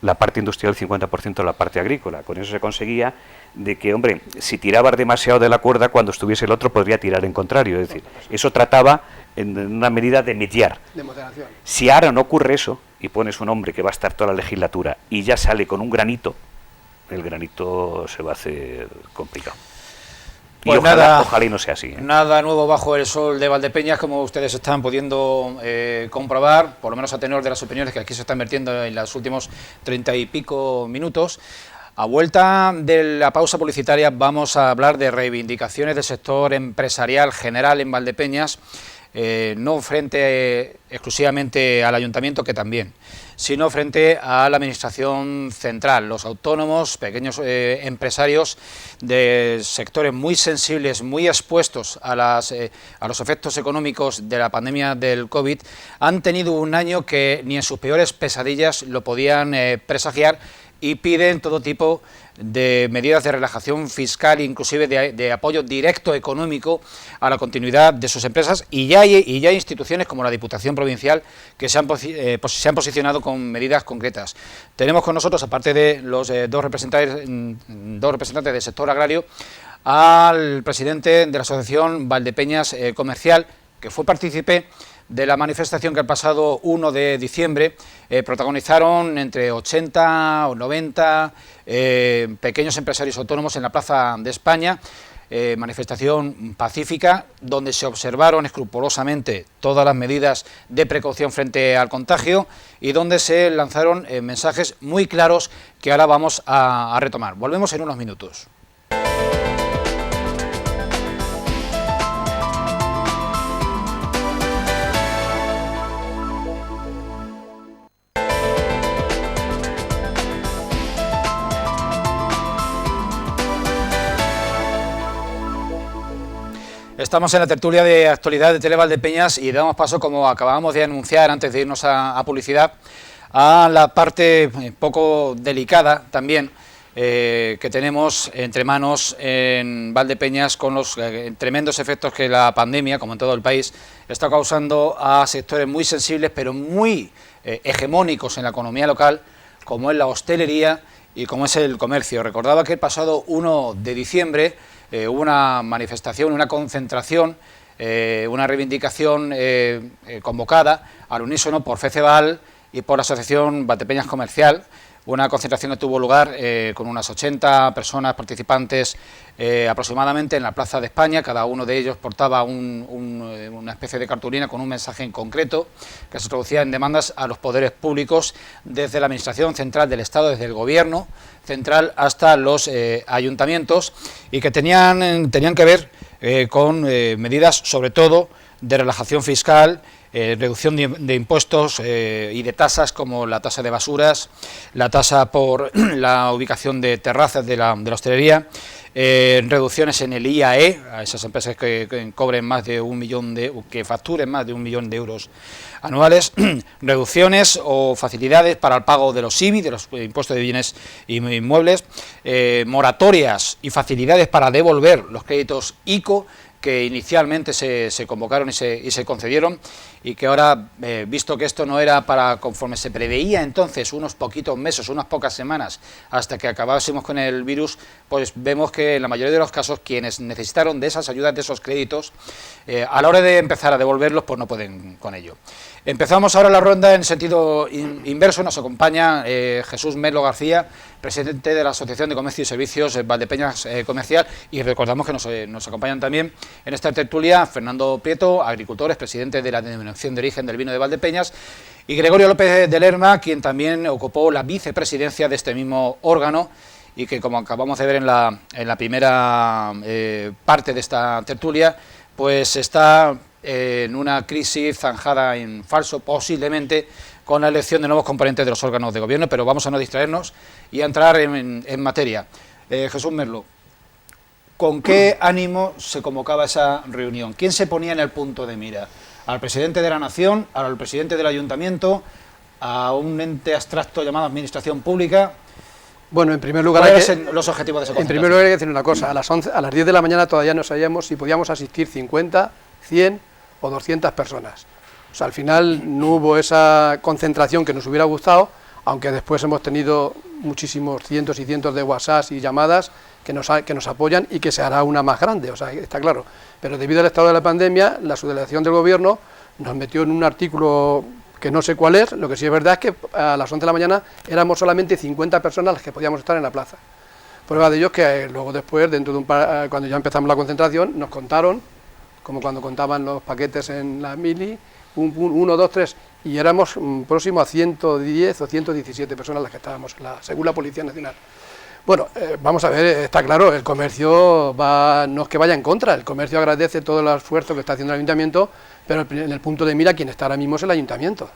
la parte industrial, el 50% la parte agrícola. Con eso se conseguía de que, hombre, si tirabas demasiado de la cuerda, cuando estuviese el otro podría tirar en contrario. Es decir, eso trataba en una medida de mediar. De moderación. Si ahora no ocurre eso, y pones un hombre que va a estar toda la legislatura y ya sale con un granito, el granito se va a hacer complicado. Pues y ojalá y no sea así. Nada nuevo bajo el sol de Valdepeñas, como ustedes están pudiendo comprobar, por lo menos a tenor de las opiniones que aquí se están vertiendo en los últimos 30 y pico minutos. A vuelta de la pausa publicitaria vamos a hablar de reivindicaciones del sector empresarial general en Valdepeñas, no frente exclusivamente al ayuntamiento, que también, sino frente a la administración central, los autónomos, pequeños empresarios de sectores muy sensibles, muy expuestos a los efectos económicos de la pandemia del COVID, han tenido un año que ni en sus peores pesadillas lo podían presagiar, y piden todo tipo de medidas de relajación fiscal, inclusive de apoyo directo económico a la continuidad de sus empresas, y ya hay instituciones como la Diputación Provincial que se han posicionado con medidas concretas. Tenemos con nosotros, aparte de los dos representantes del sector agrario, al presidente de la Asociación Valdepeñas Comercial, que fue partícipe de la manifestación que el pasado 1 de diciembre protagonizaron entre 80 o 90 pequeños empresarios autónomos en la Plaza de España, manifestación pacífica donde se observaron escrupulosamente todas las medidas de precaución frente al contagio y donde se lanzaron mensajes muy claros que ahora vamos a retomar. Volvemos en unos minutos. Estamos en la tertulia de actualidad de Tele Valdepeñas y damos paso, como acabábamos de anunciar antes de irnos a publicidad, a la parte poco delicada también que tenemos entre manos en Valdepeñas con los tremendos efectos que la pandemia, como en todo el país, está causando a sectores muy sensibles pero muy hegemónicos en la economía local, como es la hostelería y como es el comercio. Recordaba que el pasado 1 de diciembre hubo una manifestación, una concentración, una reivindicación convocada al unísono por FECEVAL y por la Asociación Valdepeñas Comercial, una concentración que tuvo lugar con unas 80 personas participantes aproximadamente en la Plaza de España. Cada uno de ellos portaba una especie de cartulina con un mensaje en concreto que se traducía en demandas a los poderes públicos, desde la Administración Central del Estado, desde el Gobierno central hasta los ayuntamientos, y que tenían que ver con medidas sobre todo de relajación fiscal, reducción de impuestos y de tasas, como la tasa de basuras, la tasa por la ubicación de terrazas de la hostelería, reducciones en el IAE a esas empresas que cobren más de que facturen más de 1 millón de euros anuales, reducciones o facilidades para el pago de los IBI, de los impuestos de bienes inmuebles, moratorias y facilidades para devolver los créditos ICO que inicialmente se convocaron y se concedieron, y que ahora, visto que esto no era para conforme se preveía entonces, unos poquitos meses, unas pocas semanas, hasta que acabásemos con el virus, pues vemos que en la mayoría de los casos quienes necesitaron de esas ayudas, de esos créditos, a la hora de empezar a devolverlos, pues no pueden con ello. Empezamos ahora la ronda en sentido inverso. Nos acompaña Jesús Merlo García, presidente de la Asociación de Comercio y Servicios Valdepeñas Comercial, y recordamos que nos acompañan también en esta tertulia Fernando Prieto, agricultor, presidente de la Denominación de Origen del Vino de Valdepeñas, y Gregorio López de Lerma, quien también ocupó la vicepresidencia de este mismo órgano, y que, como acabamos de ver en la primera parte de esta tertulia, pues está en una crisis zanjada en falso, posiblemente con la elección de nuevos componentes de los órganos de gobierno, pero vamos a no distraernos y a entrar en materia. Jesús Merlo, ¿con qué ánimo se convocaba esa reunión? ¿Quién se ponía en el punto de mira? ¿Al presidente de la Nación, al presidente del Ayuntamiento, a un ente abstracto llamado Administración Pública? Bueno, en primer lugar, ¿cuáles eran los objetivos de esa concentración? En primer lugar hay que decir una cosa: a las 10 de la mañana todavía no sabíamos si podíamos asistir 50, 100 o 200 personas. O sea, al final no hubo esa concentración que nos hubiera gustado, aunque después hemos tenido muchísimos cientos y cientos de WhatsApp y llamadas que nos apoyan, y que se hará una más grande, o sea, está claro. Pero debido al estado de la pandemia, la subdelegación del Gobierno nos metió en un artículo que no sé cuál es. Lo que sí es verdad es que a las 11 de la mañana éramos solamente 50 personas las que podíamos estar en la plaza. Prueba de ello es que luego después, cuando ya empezamos la concentración, nos contaron, como cuando contaban los paquetes en la mili, 1, 2, 3, y éramos próximo a 110 o 117 personas las que estábamos, según la Policía Nacional. Bueno, vamos a ver, está claro, el comercio no es que vaya en contra, el comercio agradece todo el esfuerzo que está haciendo el Ayuntamiento, pero en el punto de mira quien está ahora mismo es el Ayuntamiento.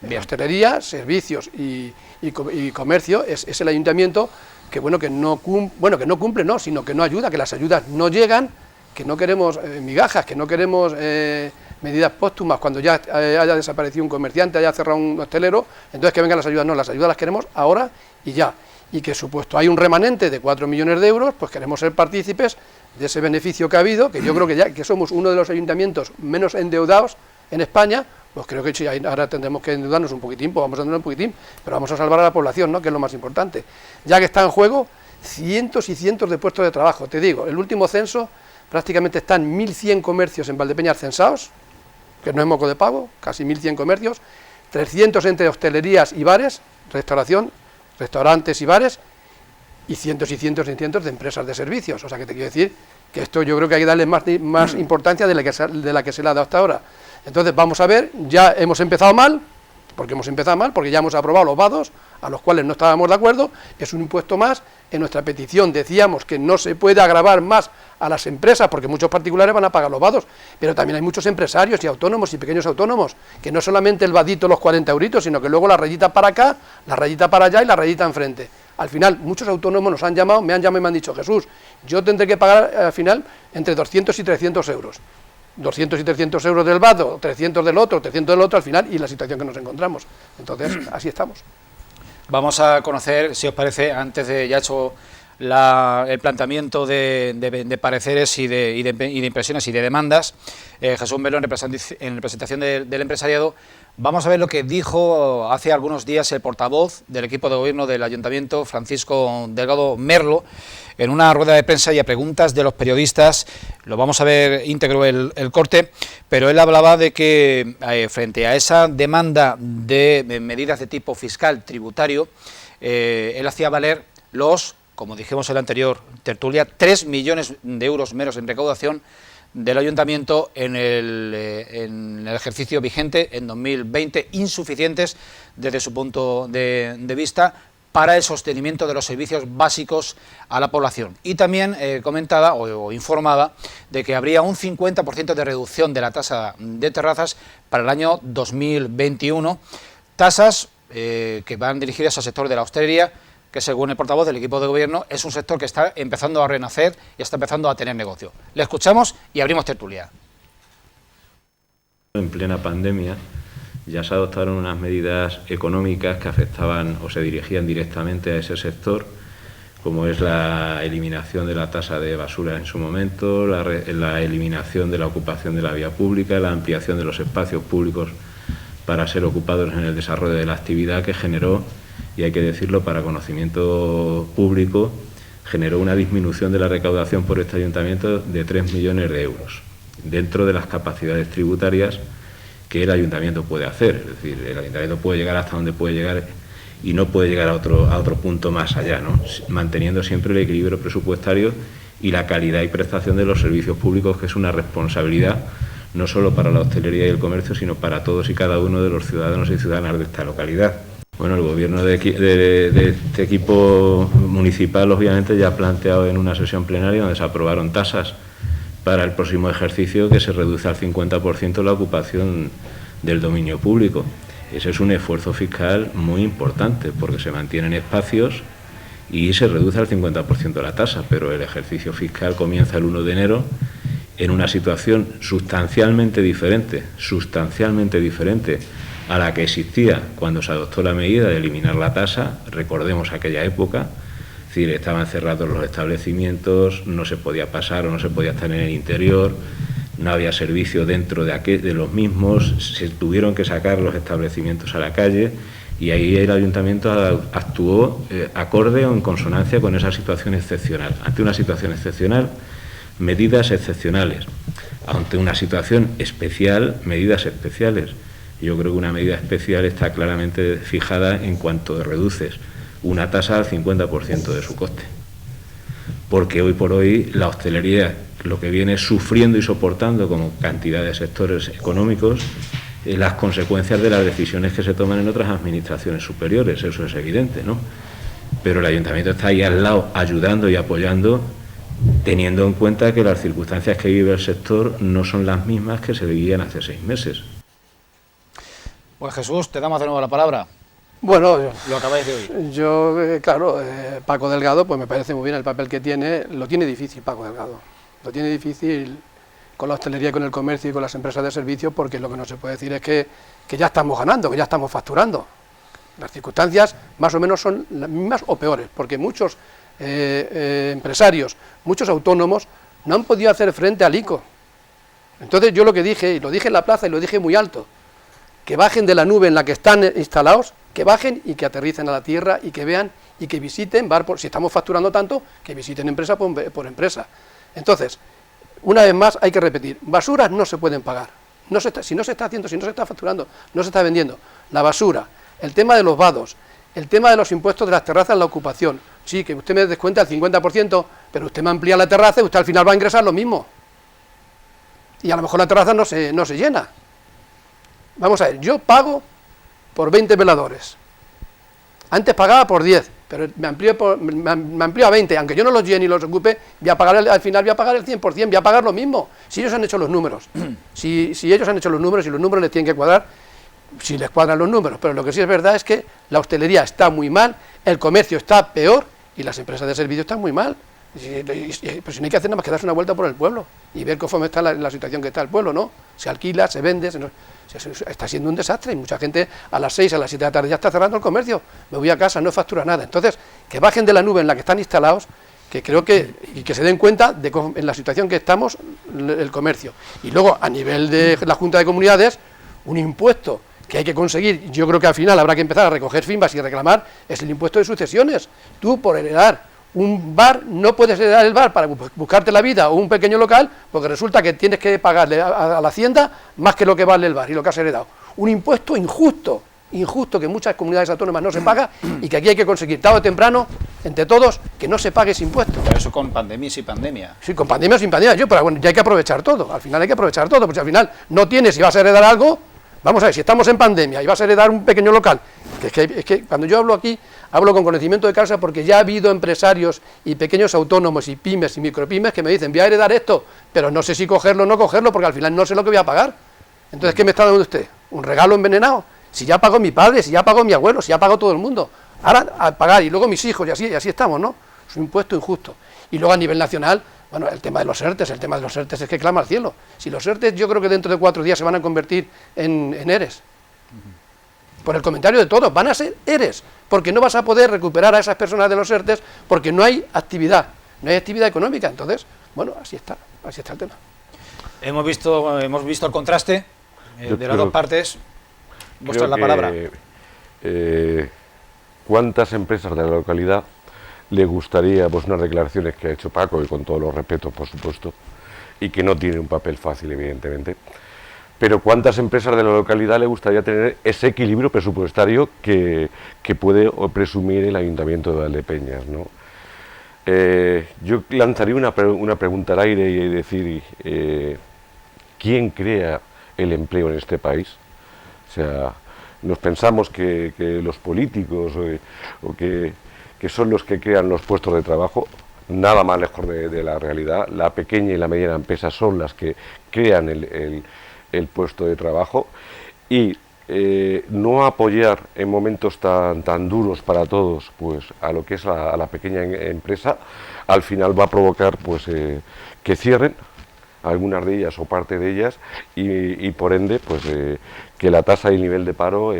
En hostelería, servicios y comercio es el Ayuntamiento, que no cumple, sino que no ayuda, que las ayudas no llegan, que no queremos migajas, que no queremos medidas póstumas cuando ya haya desaparecido un comerciante, haya cerrado un hostelero, entonces que vengan las ayudas. No, las ayudas las queremos ahora y ya. Y que supuesto hay un remanente de 4 millones de euros, pues queremos ser partícipes de ese beneficio que ha habido, que yo creo que somos uno de los ayuntamientos menos endeudados en España. Pues creo que sí, ahora tendremos que endeudarnos un poquitín, pues vamos a endeudarnos un poquitín, pero vamos a salvar a la población, ¿no?, que es lo más importante. Ya que está en juego cientos y cientos de puestos de trabajo. Te digo, el último censo prácticamente están 1.100 comercios en Valdepeñas censados, que no es moco de pavo, casi 1.100 comercios, 300 entre hostelerías y bares, restaurantes y bares, y cientos y cientos y cientos de empresas de servicios. O sea, que te quiero decir que esto yo creo que hay que darle más importancia de la que se le ha dado hasta ahora. Entonces vamos a ver, ya hemos empezado mal, porque ya hemos aprobado los vados, a los cuales no estábamos de acuerdo. Es un impuesto más. En nuestra petición decíamos que no se puede agravar más a las empresas, porque muchos particulares van a pagar los vados, pero también hay muchos empresarios y autónomos y pequeños autónomos, que no solamente el vadito, los 40 euritos, sino que luego la rayita para acá, la rayita para allá y la rayita enfrente. Al final, muchos autónomos nos han llamado, me han llamado y me han dicho, Jesús, yo tendré que pagar al final entre 200 y 300 euros. 200 y 300 euros del vado, 300 del otro, 300 del otro, al final, y la situación que nos encontramos. Entonces, así estamos. Vamos a conocer, si os parece, antes de ya hecho el planteamiento de pareceres y de impresiones y de demandas, Jesús Melo, en representación del empresariado, vamos a ver lo que dijo hace algunos días el portavoz del equipo de gobierno del Ayuntamiento, Francisco Delgado Merlo, en una rueda de prensa y a preguntas de los periodistas. Lo vamos a ver íntegro el corte, pero él hablaba de que frente a esa demanda de medidas de tipo fiscal, tributario, él hacía valer como dijimos en la anterior tertulia, 3 millones de euros menos en recaudación del Ayuntamiento en el ejercicio vigente, en 2020, insuficientes desde su punto de vista para el sostenimiento de los servicios básicos a la población. Y también comentaba o informaba de que habría un 50% de reducción de la tasa de terrazas para el año 2021, tasas que van dirigidas al sector de la hostelería, que según el portavoz del equipo de gobierno es un sector que está empezando a renacer y está empezando a tener negocio. Le escuchamos y abrimos tertulia. En plena pandemia ya se adoptaron unas medidas económicas que afectaban o se dirigían directamente a ese sector, como es la eliminación de la tasa de basura en su momento, la eliminación de la ocupación de la vía pública, la ampliación de los espacios públicos para ser ocupados en el desarrollo de la actividad, que generó, y hay que decirlo para conocimiento público, generó una disminución de la recaudación por este ayuntamiento de 3 millones de euros, dentro de las capacidades tributarias que el ayuntamiento puede hacer. Es decir, el ayuntamiento puede llegar hasta donde puede llegar y no puede llegar a otro punto más allá, ¿no? Manteniendo siempre el equilibrio presupuestario y la calidad y prestación de los servicios públicos, que es una responsabilidad no solo para la hostelería y el comercio, sino para todos y cada uno de los ciudadanos y ciudadanas de esta localidad. Bueno, el gobierno de este equipo municipal obviamente ya ha planteado en una sesión plenaria donde se aprobaron tasas para el próximo ejercicio que se reduce al 50% la ocupación del dominio público. Ese es un esfuerzo fiscal muy importante porque se mantienen espacios y se reduce al 50% la tasa, pero el ejercicio fiscal comienza el 1 de enero en una situación sustancialmente diferente a la que existía cuando se adoptó la medida de eliminar la tasa. Recordemos aquella época, es decir, estaban cerrados los establecimientos, no se podía pasar o no se podía estar en el interior, no había servicio dentro de los mismos, se tuvieron que sacar los establecimientos a la calle y ahí el ayuntamiento actuó acorde o en consonancia con esa situación excepcional. Ante una situación excepcional, medidas excepcionales. Ante una situación especial, medidas especiales. Yo creo que una medida especial está claramente fijada en cuanto reduces una tasa al 50% de su coste. Porque hoy por hoy la hostelería lo que viene sufriendo y soportando como cantidad de sectores económicos las consecuencias de las decisiones que se toman en otras administraciones superiores, eso es evidente, ¿no? Pero el ayuntamiento está ahí al lado ayudando y apoyando, teniendo en cuenta que las circunstancias que vive el sector no son las mismas que se vivían hace 6 meses. Pues Jesús, te damos de nuevo la palabra. Bueno, Lo acabáis de oír. yo, claro, Paco Delgado, pues me parece muy bien el papel que tiene. Lo tiene difícil Paco Delgado. Lo tiene difícil con la hostelería, con el comercio y con las empresas de servicios, porque lo que no se puede decir es que ya estamos ganando, que ya estamos facturando. Las circunstancias más o menos son las mismas o peores, porque muchos empresarios, muchos autónomos no han podido hacer frente al ICO. Entonces yo lo que dije, y lo dije en la plaza y lo dije muy alto, que bajen de la nube en la que están instalados, que bajen y que aterricen a la tierra y que vean y que visiten, si estamos facturando tanto, que visiten empresa por empresa. Entonces, una vez más hay que repetir, basuras no se pueden pagar. Si no se está haciendo, si no se está facturando, no se está vendiendo. La basura, el tema de los vados, el tema de los impuestos de las terrazas, la ocupación. Sí, que usted me descuenta el 50%, pero usted me amplía la terraza y usted al final va a ingresar lo mismo. Y a lo mejor la terraza no se llena. Vamos a ver, yo pago por 20 veladores. Antes pagaba por 10, pero me amplío a 20, aunque yo no los llene y los ocupe, al final voy a pagar el 100%, voy a pagar lo mismo. Si ellos han hecho los números, si ellos han hecho los números y los números les tienen que cuadrar, si les cuadran los números, pero lo que sí es verdad es que la hostelería está muy mal, el comercio está peor y las empresas de servicio están muy mal. Pero si no hay que hacer nada más que darse una vuelta por el pueblo y ver cómo está la situación que está el pueblo, ¿no? Se alquila, se vende, está siendo un desastre y mucha gente a las 6, a las 7 de la tarde ya está cerrando el comercio, me voy a casa, no factura nada. Entonces, que bajen de la nube en la que están instalados, que creo que, y que se den cuenta de en la situación que estamos el comercio. Y luego, a nivel de la Junta de Comunidades, un impuesto que hay que conseguir, yo creo que al final habrá que empezar a recoger fimbas y reclamar, es el impuesto de sucesiones. Tú, por heredar un bar, no puedes heredar el bar para buscarte la vida o un pequeño local, porque resulta que tienes que pagarle a la hacienda más que lo que vale el bar y lo que has heredado. Un impuesto injusto que en muchas comunidades autónomas no se paga y que aquí hay que conseguir, tarde o temprano, entre todos, que no se pague ese impuesto. Pero eso con pandemia y sin pandemia. Sí, con pandemia o sin pandemia, pero bueno, ya hay que aprovechar todo, al final hay que aprovechar todo, porque si al final no tienes y vas a heredar algo, vamos a ver, si estamos en pandemia y vas a heredar un pequeño local, es que cuando yo hablo aquí, hablo con conocimiento de causa porque ya ha habido empresarios y pequeños autónomos y pymes y micropymes que me dicen, voy a heredar esto, pero no sé si cogerlo o no cogerlo porque al final no sé lo que voy a pagar. Entonces, ¿qué me está dando usted? ¿Un regalo envenenado? Si ya pagó mi padre, si ya pagó mi abuelo, si ya pagó todo el mundo. Ahora a pagar y luego mis hijos y así estamos, ¿no? Es un impuesto injusto. Y luego a nivel nacional, bueno, el tema de los ERTES es que clama al cielo. Si los ERTES yo creo que dentro de 4 días se van a convertir en ERES. Por el comentario de todos, van a ser ERES, porque no vas a poder recuperar a esas personas de los ERTES porque no hay actividad económica. Entonces, bueno, así está el tema. Hemos visto el contraste de las dos partes. Vuestra es la palabra. ¿Cuántas empresas de la localidad le gustaría, pues, unas declaraciones que ha hecho Paco, y con todos los respetos, por supuesto, y que no tiene un papel fácil, evidentemente, pero cuántas empresas de la localidad le gustaría tener ese equilibrio presupuestario que puede presumir el Ayuntamiento de Valdepeñas, ¿no? Yo lanzaría una pregunta al aire y decir, ¿quién crea el empleo en este país? O sea, nos pensamos que los políticos o que son los que crean los puestos de trabajo. Nada más lejos de la realidad. La pequeña y la mediana empresa son las que crean el puesto de trabajo, y no apoyar en momentos tan duros para todos, pues, a lo que es a la pequeña empresa, al final va a provocar, pues, que cierren algunas de ellas o parte de ellas y por ende, pues, que la tasa y el nivel de paro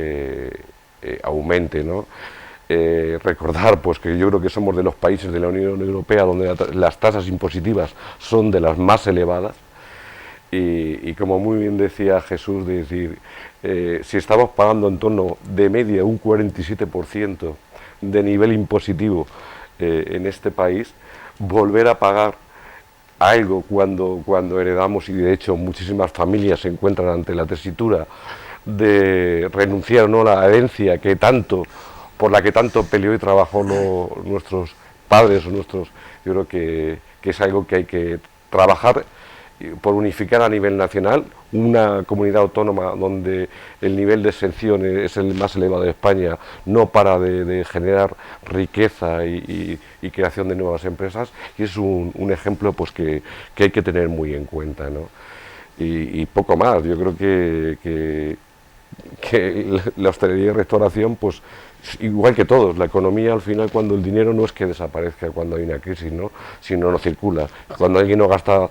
aumente, ¿no? Recordar, pues, que yo creo que somos de los países de la Unión Europea donde las tasas impositivas son de las más elevadas. Y como muy bien decía Jesús, de decir, si estamos pagando en torno de media un 47% de nivel impositivo en este país, volver a pagar algo cuando heredamos, y de hecho muchísimas familias se encuentran ante la tesitura de renunciar o no a la herencia por la que tanto peleó y trabajó nuestros padres o yo creo que es algo que hay que trabajar por unificar a nivel nacional, una comunidad autónoma donde el nivel de exención es el más elevado de España, no para de generar riqueza y creación de nuevas empresas, y es un ejemplo, pues, que hay que tener muy en cuenta, ¿no? Y poco más. Yo creo que la hostelería y restauración, pues, igual que todos, la economía al final, cuando el dinero no es que desaparezca cuando hay una crisis, ¿no?, sino no circula. Cuando alguien no gasta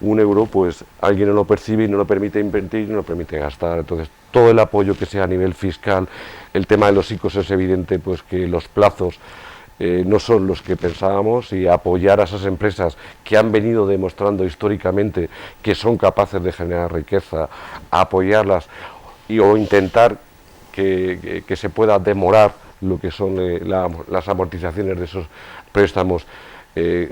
un euro, pues alguien no lo percibe y no lo permite invertir y no lo permite gastar. Entonces, todo el apoyo que sea a nivel fiscal, el tema de los ICOs es evidente, pues, que los plazos no son los que pensábamos, y apoyar a esas empresas que han venido demostrando históricamente que son capaces de generar riqueza, apoyarlas o intentar que se pueda demorar lo que son las amortizaciones de esos préstamos,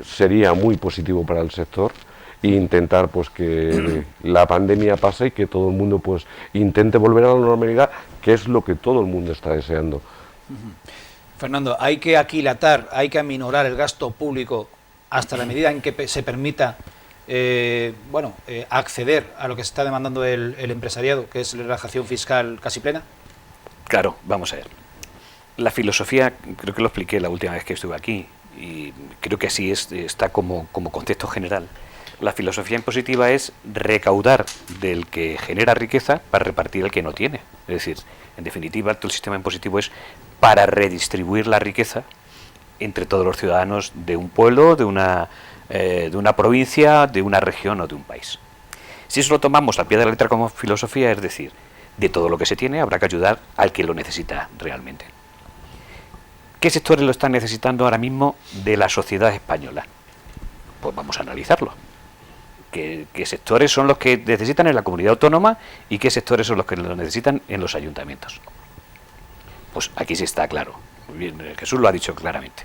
sería muy positivo para el sector. E intentar, pues, que la pandemia pase y que todo el mundo, pues, intente volver a la normalidad, que es lo que todo el mundo está deseando. Fernando, hay que aquilatar, hay que aminorar el gasto público hasta la medida en que se permita acceder a lo que se está demandando el empresariado, que es la relajación fiscal casi plena. Claro, vamos a ver. La filosofía, creo que lo expliqué la última vez que estuve aquí, y creo que así está como concepto general. La filosofía impositiva es recaudar del que genera riqueza para repartir el que no tiene. Es decir, en definitiva, todo el sistema impositivo es para redistribuir la riqueza entre todos los ciudadanos de un pueblo, de una provincia, de una región o de un país. Si eso lo tomamos al pie de la letra como filosofía, es decir, de todo lo que se tiene habrá que ayudar al que lo necesita realmente. ¿Qué sectores lo están necesitando ahora mismo de la sociedad española? Pues vamos a analizarlo. ¿Qué sectores son los que necesitan en la comunidad autónoma y qué sectores son los que lo necesitan en los ayuntamientos? Pues aquí sí está claro. Bien, Jesús lo ha dicho claramente.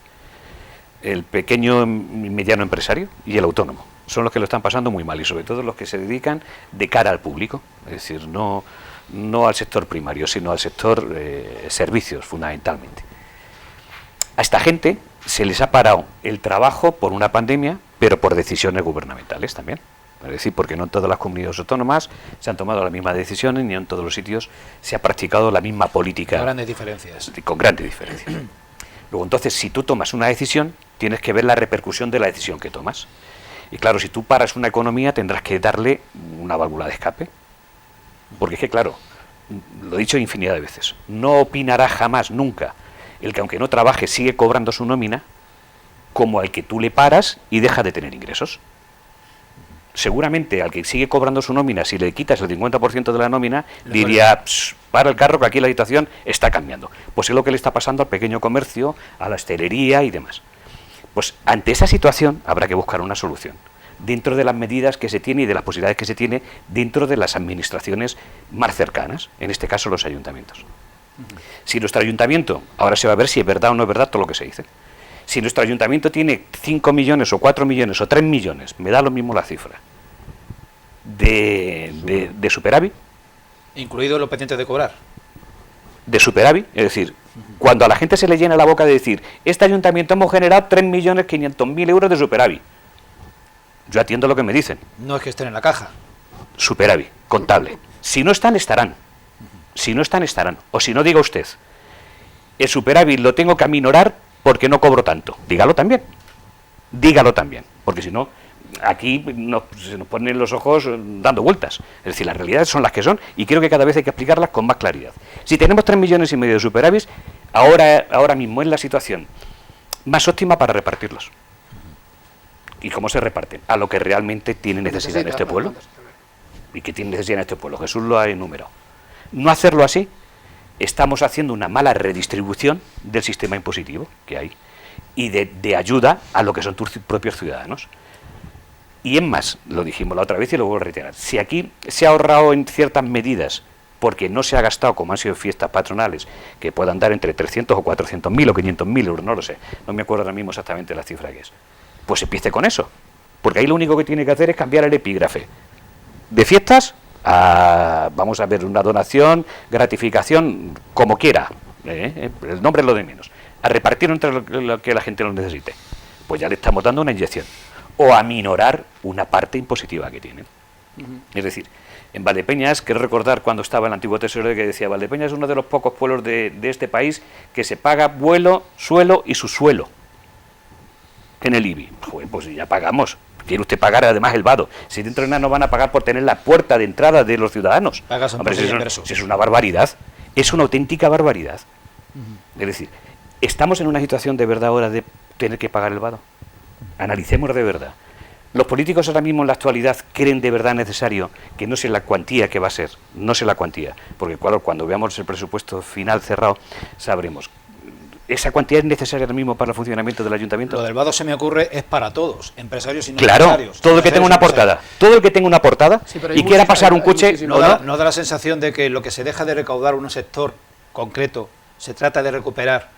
El pequeño y mediano empresario y el autónomo son los que lo están pasando muy mal, y sobre todo los que se dedican de cara al público, es decir, no al sector primario, sino al sector servicios, fundamentalmente. A esta gente se les ha parado el trabajo por una pandemia, pero por decisiones gubernamentales también. Es decir, porque no en todas las comunidades autónomas se han tomado las mismas decisiones, ni en todos los sitios se ha practicado la misma política. Con grandes diferencias. Con grandes diferencias. Luego, entonces, si tú tomas una decisión, tienes que ver la repercusión de la decisión que tomas. Y claro, si tú paras una economía, tendrás que darle una válvula de escape. Porque es que, claro, lo he dicho infinidad de veces, no opinará jamás, nunca, el que aunque no trabaje sigue cobrando su nómina, como al que tú le paras y deja de tener ingresos. Seguramente al que sigue cobrando su nómina, si le quitas el 50% de la nómina, diría, para el carro que aquí la situación está cambiando. Pues es lo que le está pasando al pequeño comercio, a la hostelería y demás. Pues ante esa situación habrá que buscar una solución, dentro de las medidas que se tiene y de las posibilidades que se tiene dentro de las administraciones más cercanas, en este caso los ayuntamientos. Si nuestro ayuntamiento, ahora se va a ver si es verdad o no es verdad todo lo que se dice, si nuestro ayuntamiento tiene 5 millones o 4 millones o 3 millones, me da lo mismo la cifra, de superávit. Incluido lo pendiente de cobrar. De superávit, es decir, cuando a la gente se le llena la boca de decir, este ayuntamiento hemos generado 3.500.000 euros de superávit, yo atiendo lo que me dicen. No es que estén en la caja. Superávit, contable. Si no están, estarán. Si no están, estarán. O si no, diga usted, el superávit lo tengo que aminorar porque no cobro tanto. Dígalo también. Dígalo también. Porque si no, aquí se nos ponen los ojos dando vueltas. Es decir, las realidades son las que son y creo que cada vez hay que explicarlas con más claridad. Si tenemos 3,5 millones de superávit, ahora mismo es la situación más óptima para repartirlos. ¿Y cómo se reparten? A lo que realmente tiene necesidad en este pueblo. ¿Y que tiene necesidad en este pueblo? Jesús lo ha enumerado. No hacerlo así, estamos haciendo una mala redistribución del sistema impositivo que hay y de ayuda a lo que son tus propios ciudadanos. Y es más, lo dijimos la otra vez y lo vuelvo a reiterar, si aquí se ha ahorrado en ciertas medidas porque no se ha gastado, como han sido fiestas patronales, que puedan dar entre 300 o 400.000 o 500.000 euros, no lo sé, no me acuerdo ahora mismo exactamente la cifra que es, pues empiece con eso, porque ahí lo único que tiene que hacer es cambiar el epígrafe de fiestas a, vamos a ver, una donación, gratificación, como quiera, el nombre es lo de menos, a repartir entre lo que la gente lo necesite, pues ya le estamos dando una inyección, o a minorar una parte impositiva que tienen. Es decir, en Valdepeñas, quiero recordar cuando estaba el antiguo tesorero que decía, Valdepeñas es uno de los pocos pueblos de este país que se paga vuelo, suelo y subsuelo en el IBI. Joder, pues ya pagamos. Quiere usted pagar además el vado. Si dentro de nada no van a pagar por tener la puerta de entrada de los ciudadanos. Hombre, si es una barbaridad, es una auténtica barbaridad. Es decir, estamos en una situación de verdad ahora de tener que pagar el vado. Analicemos de verdad. Los políticos ahora mismo en la actualidad creen de verdad necesario, que no sé la cuantía que va a ser, no sé la cuantía, porque cuando veamos el presupuesto final cerrado sabremos. ¿Esa cuantía es necesaria ahora mismo para el funcionamiento del ayuntamiento? Lo del vado, se me ocurre, es para todos, empresarios y no claro, empresarios. Todo el que tenga una portada, todo el que tenga una portada sí, y quiera pasar un coche... No da la sensación de que lo que se deja de recaudar un sector concreto se trata de recuperar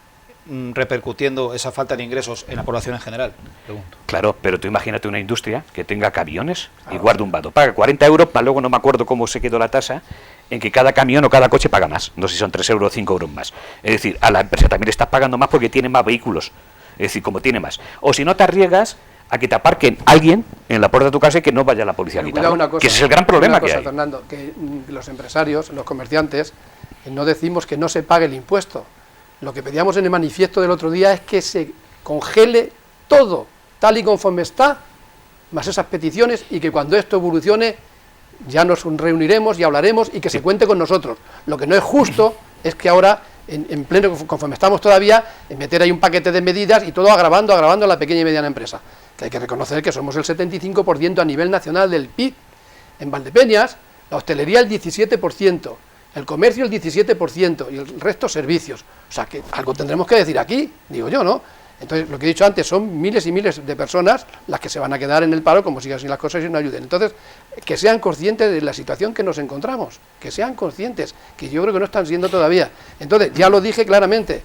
repercutiendo esa falta de ingresos en la población en general. Pregunto. Claro, pero tú imagínate una industria que tenga camiones y guarde un vado, paga 40 euros, para luego no me acuerdo cómo se quedó la tasa, en que cada camión o cada coche paga más, no sé si son 3 euros o 5 euros más. Es decir, a la empresa también le estás pagando más porque tiene más vehículos, es decir, como tiene más. O si no te arriesgas a que te aparquen alguien en la puerta de tu casa y que no vaya la policía a quitarlo, que ese es el gran problema que hay. Fernando, que los empresarios, los comerciantes, no decimos que no se pague el impuesto. Lo que pedíamos en el manifiesto del otro día es que se congele todo, tal y conforme está, más esas peticiones, y que cuando esto evolucione ya nos reuniremos y hablaremos y que se cuente con nosotros. Lo que no es justo es que ahora, en pleno, conforme estamos todavía, en meter ahí un paquete de medidas y todo agravando a la pequeña y mediana empresa. Que hay que reconocer que somos el 75% a nivel nacional del PIB. En Valdepeñas, la hostelería el 17%, el comercio el 17% y el resto servicios. O sea, que algo tendremos que decir aquí, digo yo, ¿no? Entonces, lo que he dicho antes, son miles y miles de personas las que se van a quedar en el paro como sigan así las cosas y no ayuden. Entonces, que sean conscientes de la situación que nos encontramos, que sean conscientes, que yo creo que no están siendo todavía. Entonces, ya lo dije claramente,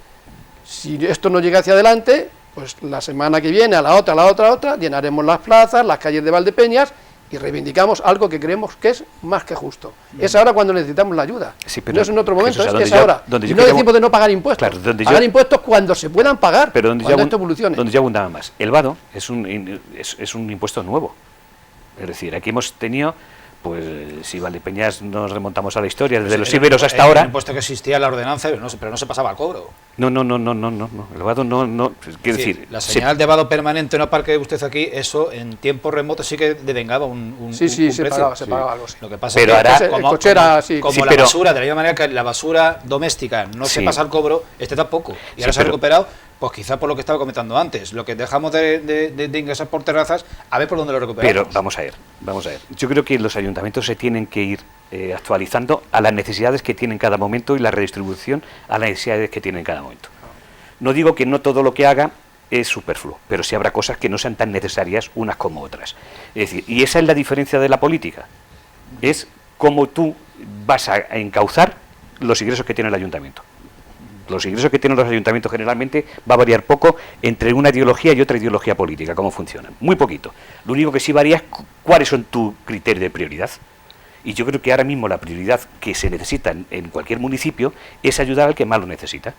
si esto no llega hacia adelante, pues la semana que viene, a la otra, llenaremos las plazas, las calles de Valdepeñas, y reivindicamos algo que creemos que es más que justo. Es ahora cuando necesitamos la ayuda. Sí, pero no es en otro momento, Jesús, es ahora. Y no decimos de no pagar impuestos. Claro, pagar impuestos cuando se puedan pagar, pero cuando esto evolucione. Donde yo abundaba más. El vado es un impuesto nuevo. Es decir, aquí hemos tenido, pues si Valdepeñas nos remontamos a la historia, desde los íberos hasta ahora... El impuesto que existía en la ordenanza, pero no se pasaba al cobro. No. El vado no. Quiero decir, la señal de vado permanente, no parque usted aquí, eso en tiempos remotos sí que devengaba un Sí, un se precio. pagaba algo, sí. Lo que pasa pero es que ahora, como la basura, de la misma manera que la basura doméstica no se pasa al cobro, tampoco. Y ahora se ha recuperado, pues quizá por lo que estaba comentando antes, lo que dejamos de ingresar por terrazas, a ver por dónde lo recuperamos. Pero vamos a ver. Yo creo que los ayuntamientos se tienen que ir actualizando a las necesidades que tienen en cada momento y la redistribución a las necesidades que tienen en cada momento. No digo que no todo lo que haga es superfluo, pero sí habrá cosas que no sean tan necesarias unas como otras. Es decir, y esa es la diferencia de la política. Es cómo tú vas a encauzar los ingresos que tiene el ayuntamiento. Los ingresos que tienen los ayuntamientos generalmente va a variar poco entre una ideología y otra ideología política, cómo funcionan. Muy poquito. Lo único que sí varía es cuáles son tus criterios de prioridad. Y yo creo que ahora mismo la prioridad que se necesita en cualquier municipio es ayudar al que más lo necesita.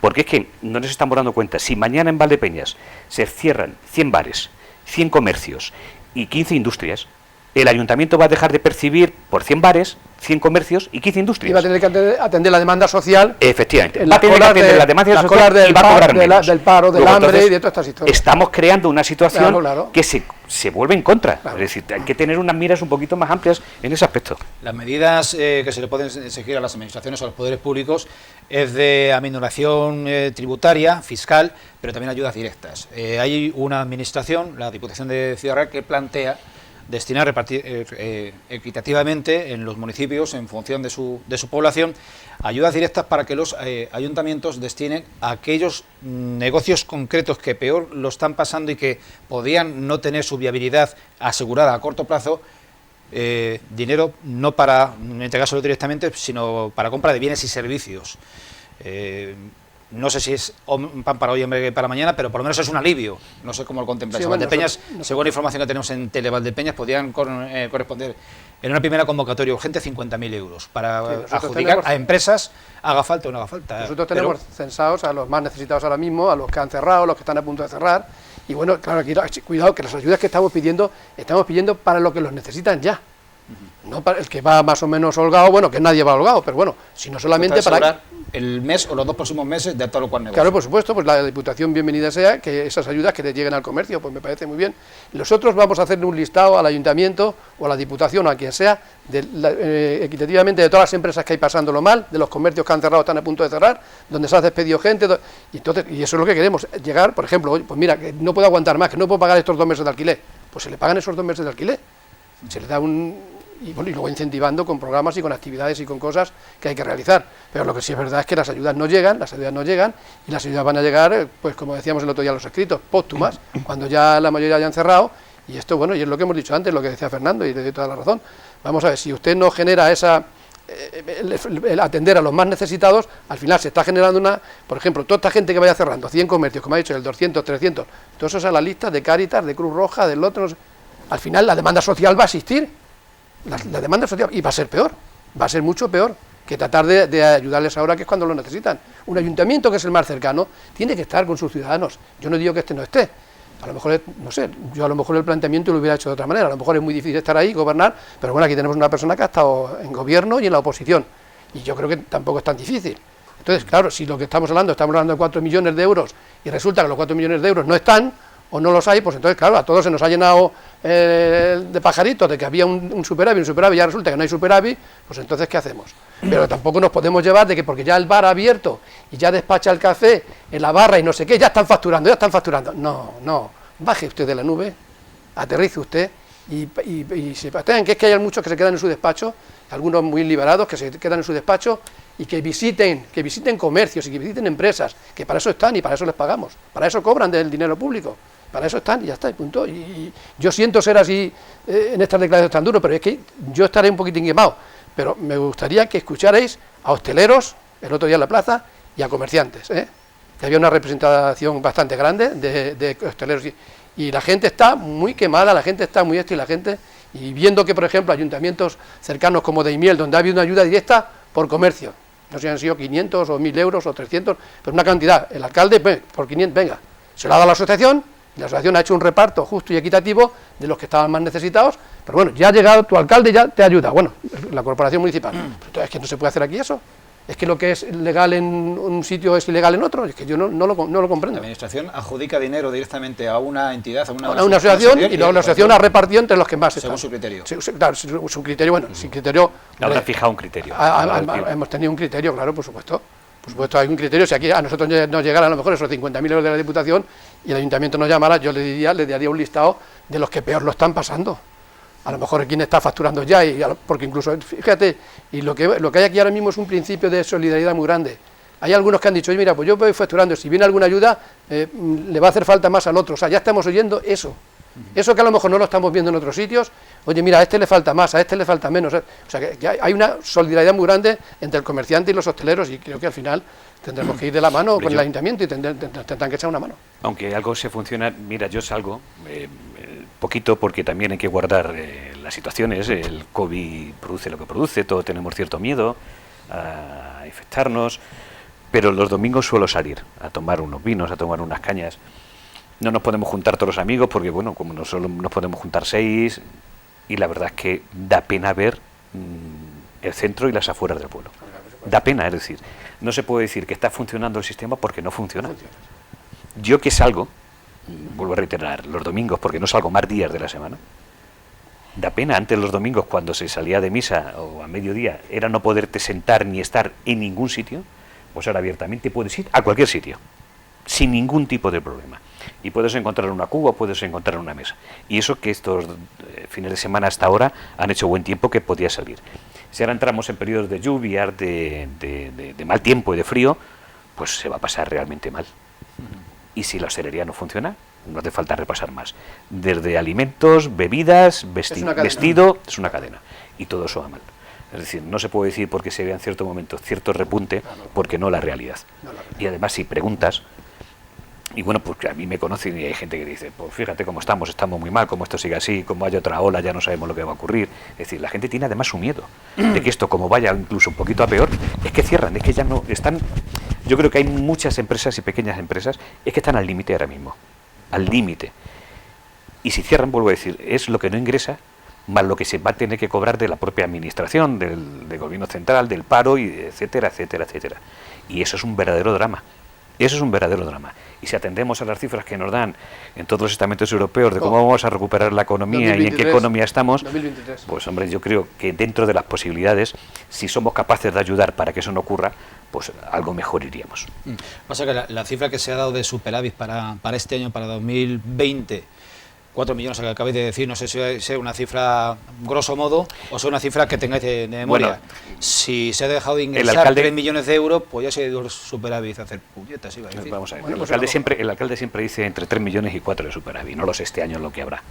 Porque es que no nos estamos dando cuenta, si mañana en Valdepeñas se cierran 100 bares, 100 comercios y 15 industrias, el ayuntamiento va a dejar de percibir por 100 bares, 100 comercios y 15 industrias. Y va a tener que atender la demanda social. Efectivamente. Va a tener que atender la demanda social y va a cobrar menos. Del paro, del hambre, entonces, y de todas estas historias. Estamos creando una situación que se vuelve en contra. Claro. Es decir, hay que tener unas miras un poquito más amplias en ese aspecto. Las medidas que se le pueden exigir a las administraciones o a los poderes públicos es de aminoración tributaria, fiscal, pero también ayudas directas. Hay una administración, la Diputación de Ciudad Real, que plantea destinar, repartir equitativamente en los municipios, en función de su población, ayudas directas para que los ayuntamientos destinen a aquellos negocios concretos que peor lo están pasando y que podían no tener su viabilidad asegurada a corto plazo, dinero no para entregárselo directamente, sino para compra de bienes y servicios. No sé si es un pan para hoy, hambre para mañana, pero por lo menos es un alivio. No sé cómo lo contempláis. Sí, Valdepeñas, según la información que tenemos en Televaldepeñas, podrían corresponder en una primera convocatoria urgente 50.000 euros para adjudicar a empresas, haga falta o no haga falta. Nosotros tenemos censados a los más necesitados ahora mismo, a los que han cerrado, a los que están a punto de cerrar. Y bueno, claro, aquí, cuidado, que las ayudas que estamos pidiendo para los que los necesitan ya. No para el que va más o menos holgado, bueno, que nadie va holgado, pero bueno, sino solamente para el mes o los 2 próximos meses de todo lo cual negocio. Claro, por supuesto, pues la Diputación bienvenida sea que esas ayudas que le lleguen al comercio, pues me parece muy bien. Nosotros vamos a hacerle un listado al Ayuntamiento o a la Diputación o a quien sea, equitativamente de todas las empresas que hay pasándolo mal, de los comercios que han cerrado, están a punto de cerrar, donde se ha despedido gente, y eso es lo que queremos, llegar, por ejemplo, pues mira, que no puedo aguantar más, que no puedo pagar estos 2 meses de alquiler, pues se le pagan esos 2 meses de alquiler, se le da y luego incentivando con programas y con actividades y con cosas que hay que realizar. Pero lo que sí es verdad es que las ayudas no llegan y las ayudas van a llegar, pues como decíamos el otro día en los escritos, póstumas, cuando ya la mayoría hayan cerrado, y esto, bueno, y es lo que hemos dicho antes, lo que decía Fernando, y le doy toda la razón. Vamos a ver, si usted no genera el atender a los más necesitados, al final se está generando por ejemplo, toda esta gente que vaya cerrando, 100 comercios, como ha dicho, el 200, 300, todo eso es a la lista de Cáritas, de Cruz Roja, del otro, al final la demanda social va a existir. La demanda social, y va a ser peor, va a ser mucho peor que tratar de ayudarles ahora, que es cuando lo necesitan. Un ayuntamiento, que es el más cercano, tiene que estar con sus ciudadanos. Yo no digo que este no esté, a lo mejor, no sé, yo a lo mejor el planteamiento lo hubiera hecho de otra manera, a lo mejor es muy difícil estar ahí, gobernar, pero bueno, aquí tenemos una persona que ha estado en gobierno y en la oposición, y yo creo que tampoco es tan difícil. Entonces, claro, si lo que estamos hablando de 4 millones de euros, y resulta que los 4 millones de euros no están, o no los hay, pues entonces, claro, a todos se nos ha llenado de pajaritos de que había un superávit, y ya resulta que no hay superávit, pues entonces, ¿qué hacemos? Pero tampoco nos podemos llevar de que porque ya el bar ha abierto y ya despacha el café en la barra y no sé qué, ya están facturando. No, baje usted de la nube, aterrice usted y sepan que es que hay muchos que se quedan en su despacho, algunos muy liberados que se quedan en su despacho y que visiten comercios y que visiten empresas, que para eso están y para eso les pagamos, para eso cobran del dinero público, para eso están y ya está, y punto. Y yo siento ser así en estas declaraciones tan duras, pero es que yo estaré un poquitín quemado, pero me gustaría que escucharais a hosteleros, el otro día en la plaza, y a comerciantes, que había una representación bastante grande de hosteleros y la gente está muy quemada, la gente está muy y viendo que, por ejemplo, ayuntamientos cercanos como Daimiel, donde ha habido una ayuda directa por comercio, no sé si han sido 500 o 1000 euros o 300, pero una cantidad, el alcalde, por 500, venga, se lo ha dado a la asociación, y la asociación ha hecho un reparto justo y equitativo de los que estaban más necesitados, pero bueno, ya ha llegado tu alcalde, ya te ayuda, bueno, la corporación municipal, pero es que no se puede hacer aquí eso. Es que lo que es legal en un sitio es ilegal en otro, es que yo no lo comprendo. La administración adjudica dinero directamente a una entidad, a una asociación, y luego la asociación ha repartido entre los que más según están. Su criterio. Claro, su criterio, bueno, sin criterio... Habrá fijado un criterio. Hemos tenido un criterio, claro, por supuesto. Por supuesto, hay un criterio. Si aquí a nosotros nos llegaran a lo mejor esos 50.000 euros de la Diputación y el Ayuntamiento nos llamara, yo le daría un listado de los que peor lo están pasando. A lo mejor quien está facturando ya, porque incluso, fíjate, y lo que hay aquí ahora mismo es un principio de solidaridad muy grande. Hay algunos que han dicho, oye, mira, pues yo voy facturando, si viene alguna ayuda, le va a hacer falta más al otro. O sea, ya estamos oyendo eso. Eso que a lo mejor no lo estamos viendo en otros sitios, oye, mira, a este le falta más, a este le falta menos. O sea, que hay una solidaridad muy grande entre el comerciante y los hosteleros, y creo que al final tendremos que ir de la mano con el ayuntamiento y tendrán que echar una mano. Aunque algo se funciona, mira, yo salgo poquito porque también hay que guardar las situaciones, el COVID produce lo que produce, todos tenemos cierto miedo a infectarnos, pero los domingos suelo salir a tomar unos vinos, a tomar unas cañas. No nos podemos juntar todos los amigos porque, bueno, como no solo nos podemos juntar 6, y la verdad es que da pena ver el centro y las afueras del pueblo. Da pena, es decir, no se puede decir que está funcionando el sistema porque no funciona. Yo que salgo, vuelvo a reiterar, los domingos, porque no salgo más días de la semana, da pena. Antes los domingos, cuando se salía de misa o a mediodía, era no poderte sentar ni estar en ningún sitio, pues ahora abiertamente puedes ir a cualquier sitio, sin ningún tipo de problema. Y puedes encontrar una cuba, puedes encontrar una mesa. Y eso que estos fines de semana hasta ahora han hecho buen tiempo que podía salir. Si ahora entramos en periodos de lluvia, de mal tiempo y de frío, pues se va a pasar realmente mal. Y si la hostelería no funciona, no hace falta repasar más. Desde alimentos, bebidas, vestido, es una cadena. Y todo eso va mal. Es decir, no se puede decir porque se vea en cierto momento cierto repunte, porque no la realidad. Y además, si preguntas, y bueno, pues a mí me conocen y hay gente que dice, pues fíjate cómo estamos muy mal, como esto sigue así, como haya otra ola, ya no sabemos lo que va a ocurrir. Es decir, la gente tiene además su miedo de que esto, como vaya incluso un poquito a peor, es que cierran, es que ya no están. Yo creo que hay muchas empresas y pequeñas empresas, es que están al límite ahora mismo, al límite. Y si cierran, vuelvo a decir, es lo que no ingresa, más lo que se va a tener que cobrar de la propia administración, del gobierno central, del paro, y etcétera, etcétera, etcétera. Y eso es un verdadero drama. Eso es un verdadero drama. Y si atendemos a las cifras que nos dan en todos los estamentos europeos de cómo vamos a recuperar la economía 2023, y en qué economía estamos, 2023. Pues hombre, yo creo que dentro de las posibilidades, si somos capaces de ayudar para que eso no ocurra, pues algo mejor iríamos. Pasa que la cifra que se ha dado de superávit para este año, para 2020, 4 millones que acabáis de decir, no sé si es una cifra grosso modo o es una cifra que tengáis de memoria. Bueno, si se ha dejado de ingresar 3 millones de euros, pues ya se ha ido el superávit a hacer puñetas, iba a decir. Vamos a ver, bueno, pues el alcalde siempre dice entre 3 millones y 4 de superávit, no lo sé este año lo que habrá.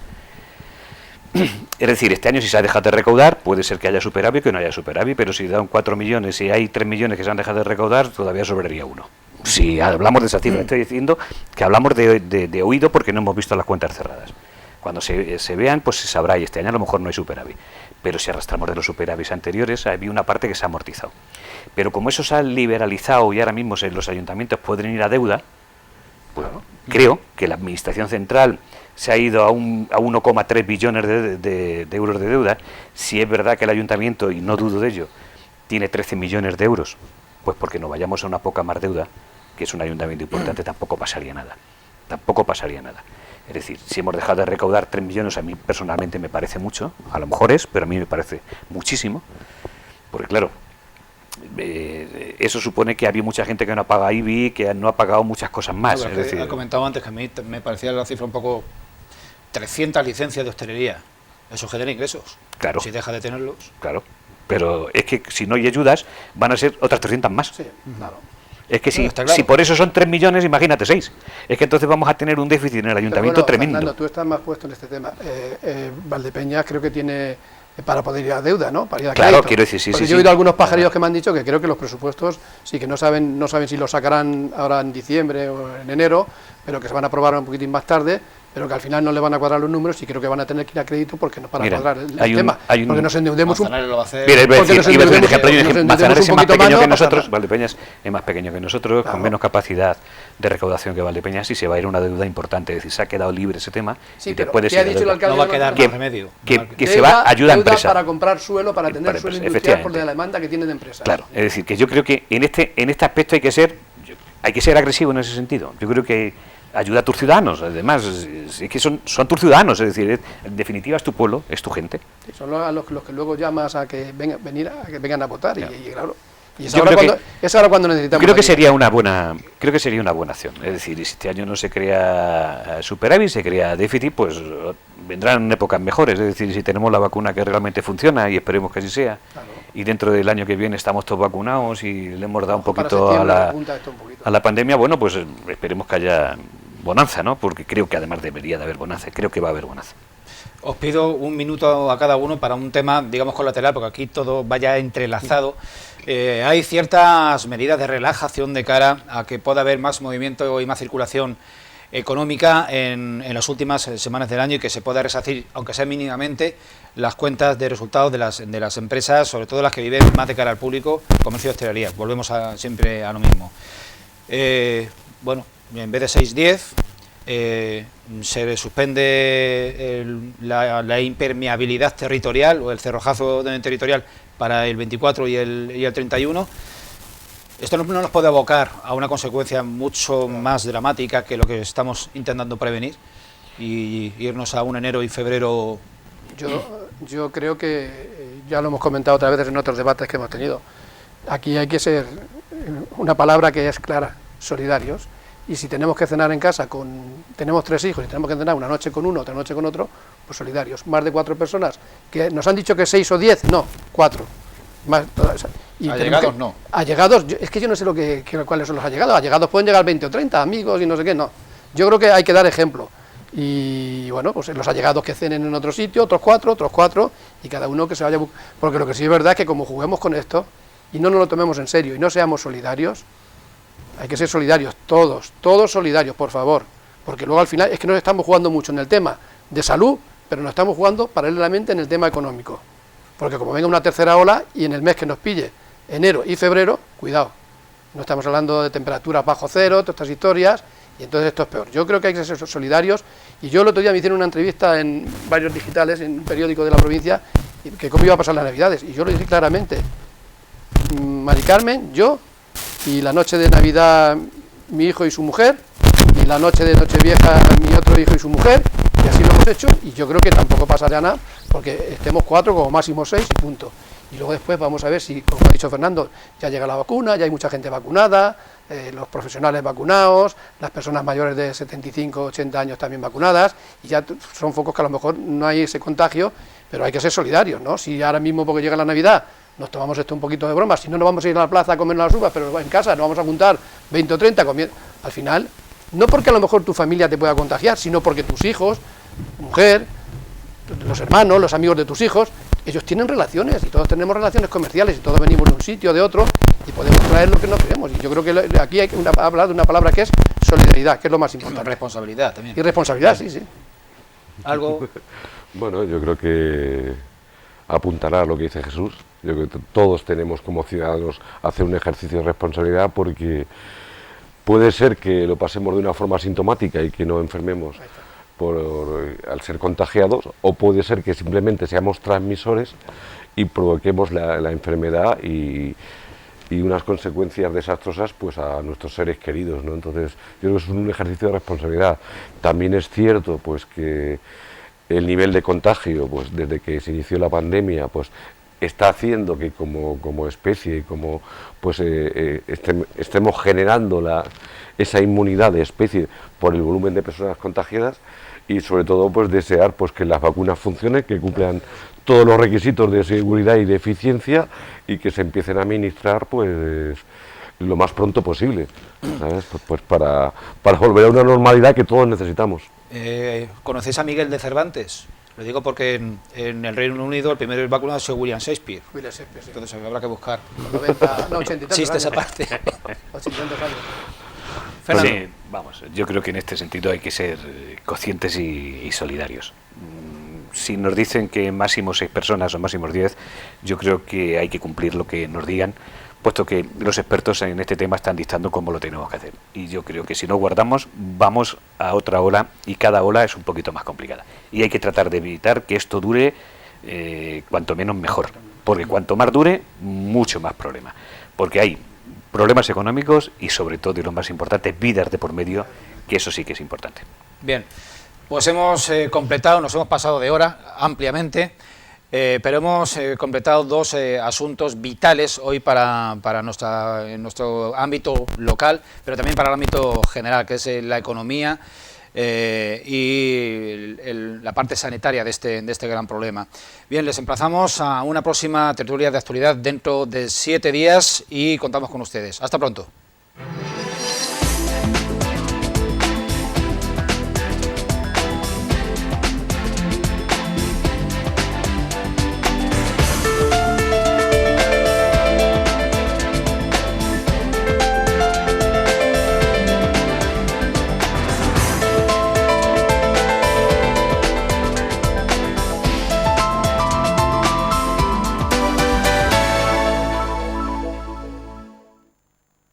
Es decir, este año si se ha dejado de recaudar, puede ser que haya superávit, que no haya superávit, pero si dan 4 millones y hay 3 millones que se han dejado de recaudar, todavía sobraría uno. Si hablamos de esa cifra, estoy diciendo que hablamos de oído porque no hemos visto las cuentas cerradas. Cuando se vean, pues se sabrá, y este año a lo mejor no hay superávit. Pero si arrastramos de los superávits anteriores, había una parte que se ha amortizado. Pero como eso se ha liberalizado y ahora mismo los ayuntamientos pueden ir a deuda, pues creo que la administración central se ha ido a 1,3 billones de euros de deuda. Si es verdad que el ayuntamiento, y no dudo de ello, tiene 13 millones de euros, pues porque no vayamos a una poca más deuda, que es un ayuntamiento importante, tampoco pasaría nada. Tampoco pasaría nada. Es decir, si hemos dejado de recaudar 3 millones, a mí personalmente me parece mucho, a lo mejor es, pero a mí me parece muchísimo, porque claro, eso supone que había mucha gente que no paga IBI, que no ha pagado muchas cosas más. No, es decir, he comentado antes que a mí me parecía la cifra un poco 300 licencias de hostelería. Eso genera ingresos. Claro. Si deja de tenerlos. Claro, pero es que si no hay ayudas, van a ser otras 300 más. Sí, claro. Es que Está claro. si por eso son 3 millones, imagínate 6. Es que entonces vamos a tener un déficit en el ayuntamiento Pero bueno, tremendo. Fernando, tú estás más puesto en este tema. Valdepeñas creo que tiene para poder ir a deuda, ¿no? Para ir a Claro, crédito. quiero decir, sí, Porque sí, yo he sí. oído algunos pajarillos que me han dicho que creo que los presupuestos sí que no saben si los sacarán ahora en diciembre o en enero, pero que se van a aprobar un poquitín más tarde, pero que al final no le van a cuadrar los números y creo que van a tener que ir a crédito porque no para Mira, cuadrar el hay un- tema. hay un- Porque nos endeudemos un Manzanares lo va a hacer. Mira, iba a porque decir, nos iba a decir un endeudemos- ejemplo, nos endeudemos Manzanares es un más poquito pequeño más, que no pasa nosotros, nada. Valdepeñas es más pequeño que nosotros, Claro. con menos capacidad de recaudación que Valdepeñas, y se va a ir una deuda importante. Es decir, se ha quedado libre ese tema Sí, y te pero puedes ¿qué ha ir a dicho el deuda. alcalde? No va a quedar Que- más remedio. que se va ayuda a deuda empresa. para comprar suelo, para tener Para suelo empresa, industrial por efectivamente. la demanda que tiene de empresas. Claro, es decir, que yo creo que en este aspecto hay que ser agresivo en ese sentido. Yo creo que ayuda a tus ciudadanos, además, es que son tus ciudadanos, es decir, en definitiva es tu pueblo, es tu gente. Sí, son los que luego llamas a que vengan a votar Ya. y claro. Y es Yo ahora, creo es ahora cuando necesitamos. Creo que ayuda. sería una buena acción. Es decir, si este año no se crea superávit, se crea déficit, pues vendrán épocas mejores. Es decir, si tenemos la vacuna que realmente funciona, y esperemos que así sea, Claro. y dentro del año que viene estamos todos vacunados y le hemos dado un Para poquito a septiembre la, repunta esto un poquito. a la pandemia, bueno, pues esperemos que haya bonanza, ¿no? Porque creo que además debería de haber bonanza, creo que va a haber bonanza. Os pido un minuto a cada uno para un tema, digamos, colateral, porque aquí todo vaya entrelazado. Hay ciertas medidas de relajación de cara a que pueda haber más movimiento y más circulación económica en las últimas semanas del año y que se pueda resarcir, aunque sea mínimamente, las cuentas de resultados de las empresas, sobre todo las que viven más de cara al público, comercio y hostelería. Volvemos siempre a lo mismo. Bueno, en vez de 6-10, se suspende la impermeabilidad territorial o el cerrojazo territorial para el 24 y el 31. Esto no nos puede abocar a una consecuencia mucho más dramática que lo que estamos intentando prevenir y irnos a un enero y febrero. Yo creo que ya lo hemos comentado otras veces en otros debates que hemos tenido. Aquí hay que ser una palabra que es clara, solidarios. Y si tenemos que cenar en casa tenemos 3 hijos y tenemos que cenar una noche con uno, otra noche con otro, pues solidarios. Más de 4 personas, que nos han dicho que 6 o 10, no, 4. Más, y Allegados no. Allegados, es que yo no sé cuáles son los allegados. Allegados pueden llegar 20 o 30, amigos y no sé qué, no. Yo creo que hay que dar ejemplo. Y bueno, pues los allegados que cenen en otro sitio, otros 4, y cada uno que se vaya. Porque lo que sí es verdad es que como juguemos con esto y no nos lo tomemos en serio y no seamos solidarios, hay que ser solidarios, todos solidarios, por favor, porque luego al final es que nos estamos jugando mucho en el tema de salud, pero nos estamos jugando paralelamente en el tema económico, porque como venga una tercera ola y en el mes que nos pille, enero y febrero, cuidado, no estamos hablando de temperaturas bajo cero, todas estas historias, y entonces esto es peor. Yo creo que hay que ser solidarios, y yo el otro día me hicieron una entrevista en varios digitales, en un periódico de la provincia, que cómo iba a pasar las Navidades, y yo lo dije claramente, Mari Carmen, yo, y la noche de Navidad mi hijo y su mujer, y la noche de Nochevieja mi otro hijo y su mujer, y así lo hemos hecho, y yo creo que tampoco pasará nada, porque estemos 4 como máximo 6 y punto. Y luego después vamos a ver si, como ha dicho Fernando, ya llega la vacuna, ya hay mucha gente vacunada, los profesionales vacunados, las personas mayores de 75, 80 años también vacunadas, y ya son focos que a lo mejor no hay ese contagio, pero hay que ser solidarios, ¿no? Si ahora mismo, porque llega la Navidad, nos tomamos esto un poquito de broma, si no nos vamos a ir a la plaza a comer las uvas, pero en casa nos vamos a juntar 20 o 30 comiendo, al final, no porque a lo mejor tu familia te pueda contagiar, sino porque tus hijos, mujer, los hermanos, los amigos de tus hijos, ellos tienen relaciones y todos tenemos relaciones comerciales y todos venimos de un sitio o de otro y podemos traer lo que nos queremos. Y yo creo que aquí hay que hablar de una palabra que es solidaridad, que es lo más importante. Responsabilidad también. Y responsabilidad, sí. Algo. Bueno, yo creo que apuntará a lo que dice Jesús. Yo creo que todos tenemos como ciudadanos hacer un ejercicio de responsabilidad, porque puede ser que lo pasemos de una forma asintomática y que no enfermemos al ser contagiados, o puede ser que simplemente seamos transmisores y provoquemos la enfermedad y y unas consecuencias desastrosas pues a nuestros seres queridos, ¿no? Entonces yo creo que es un ejercicio de responsabilidad. También es cierto pues que el nivel de contagio pues desde que se inició la pandemia pues está haciendo que como especie, como pues estemos generando esa inmunidad de especie por el volumen de personas contagiadas, y sobre todo pues desear pues que las vacunas funcionen, que cumplan todos los requisitos de seguridad y de eficiencia y que se empiecen a administrar pues lo más pronto posible, ¿sabes? Pues para volver a una normalidad que todos necesitamos. ¿Conocéis a Miguel de Cervantes? Lo digo porque en el Reino Unido el primer vacunado es William Shakespeare. William Shakespeare, sí. Entonces habrá que buscar 90, no, 80 y tantos chistes años. aparte. 80 y tantos años. Fernando. Sí, vamos, yo creo que en este sentido hay que ser conscientes y solidarios. Si nos dicen que máximo 6 personas o máximo 10, yo creo que hay que cumplir lo que nos digan, puesto que los expertos en este tema están dictando cómo lo tenemos que hacer. Y yo creo que si no guardamos, vamos a otra ola, y cada ola es un poquito más complicada. Y hay que tratar de evitar que esto dure cuanto menos mejor, porque cuanto más dure, mucho más problema. Porque hay problemas económicos y sobre todo, y lo más importante, vidas de por medio, que eso sí que es importante. Bien, pues hemos completado, nos hemos pasado de hora ampliamente, pero hemos completado dos asuntos vitales hoy para nuestro ámbito local, pero también para el ámbito general, que es la economía y la parte sanitaria de este gran problema. Bien, les emplazamos a una próxima tertulia de actualidad dentro de 7 días y contamos con ustedes. Hasta pronto.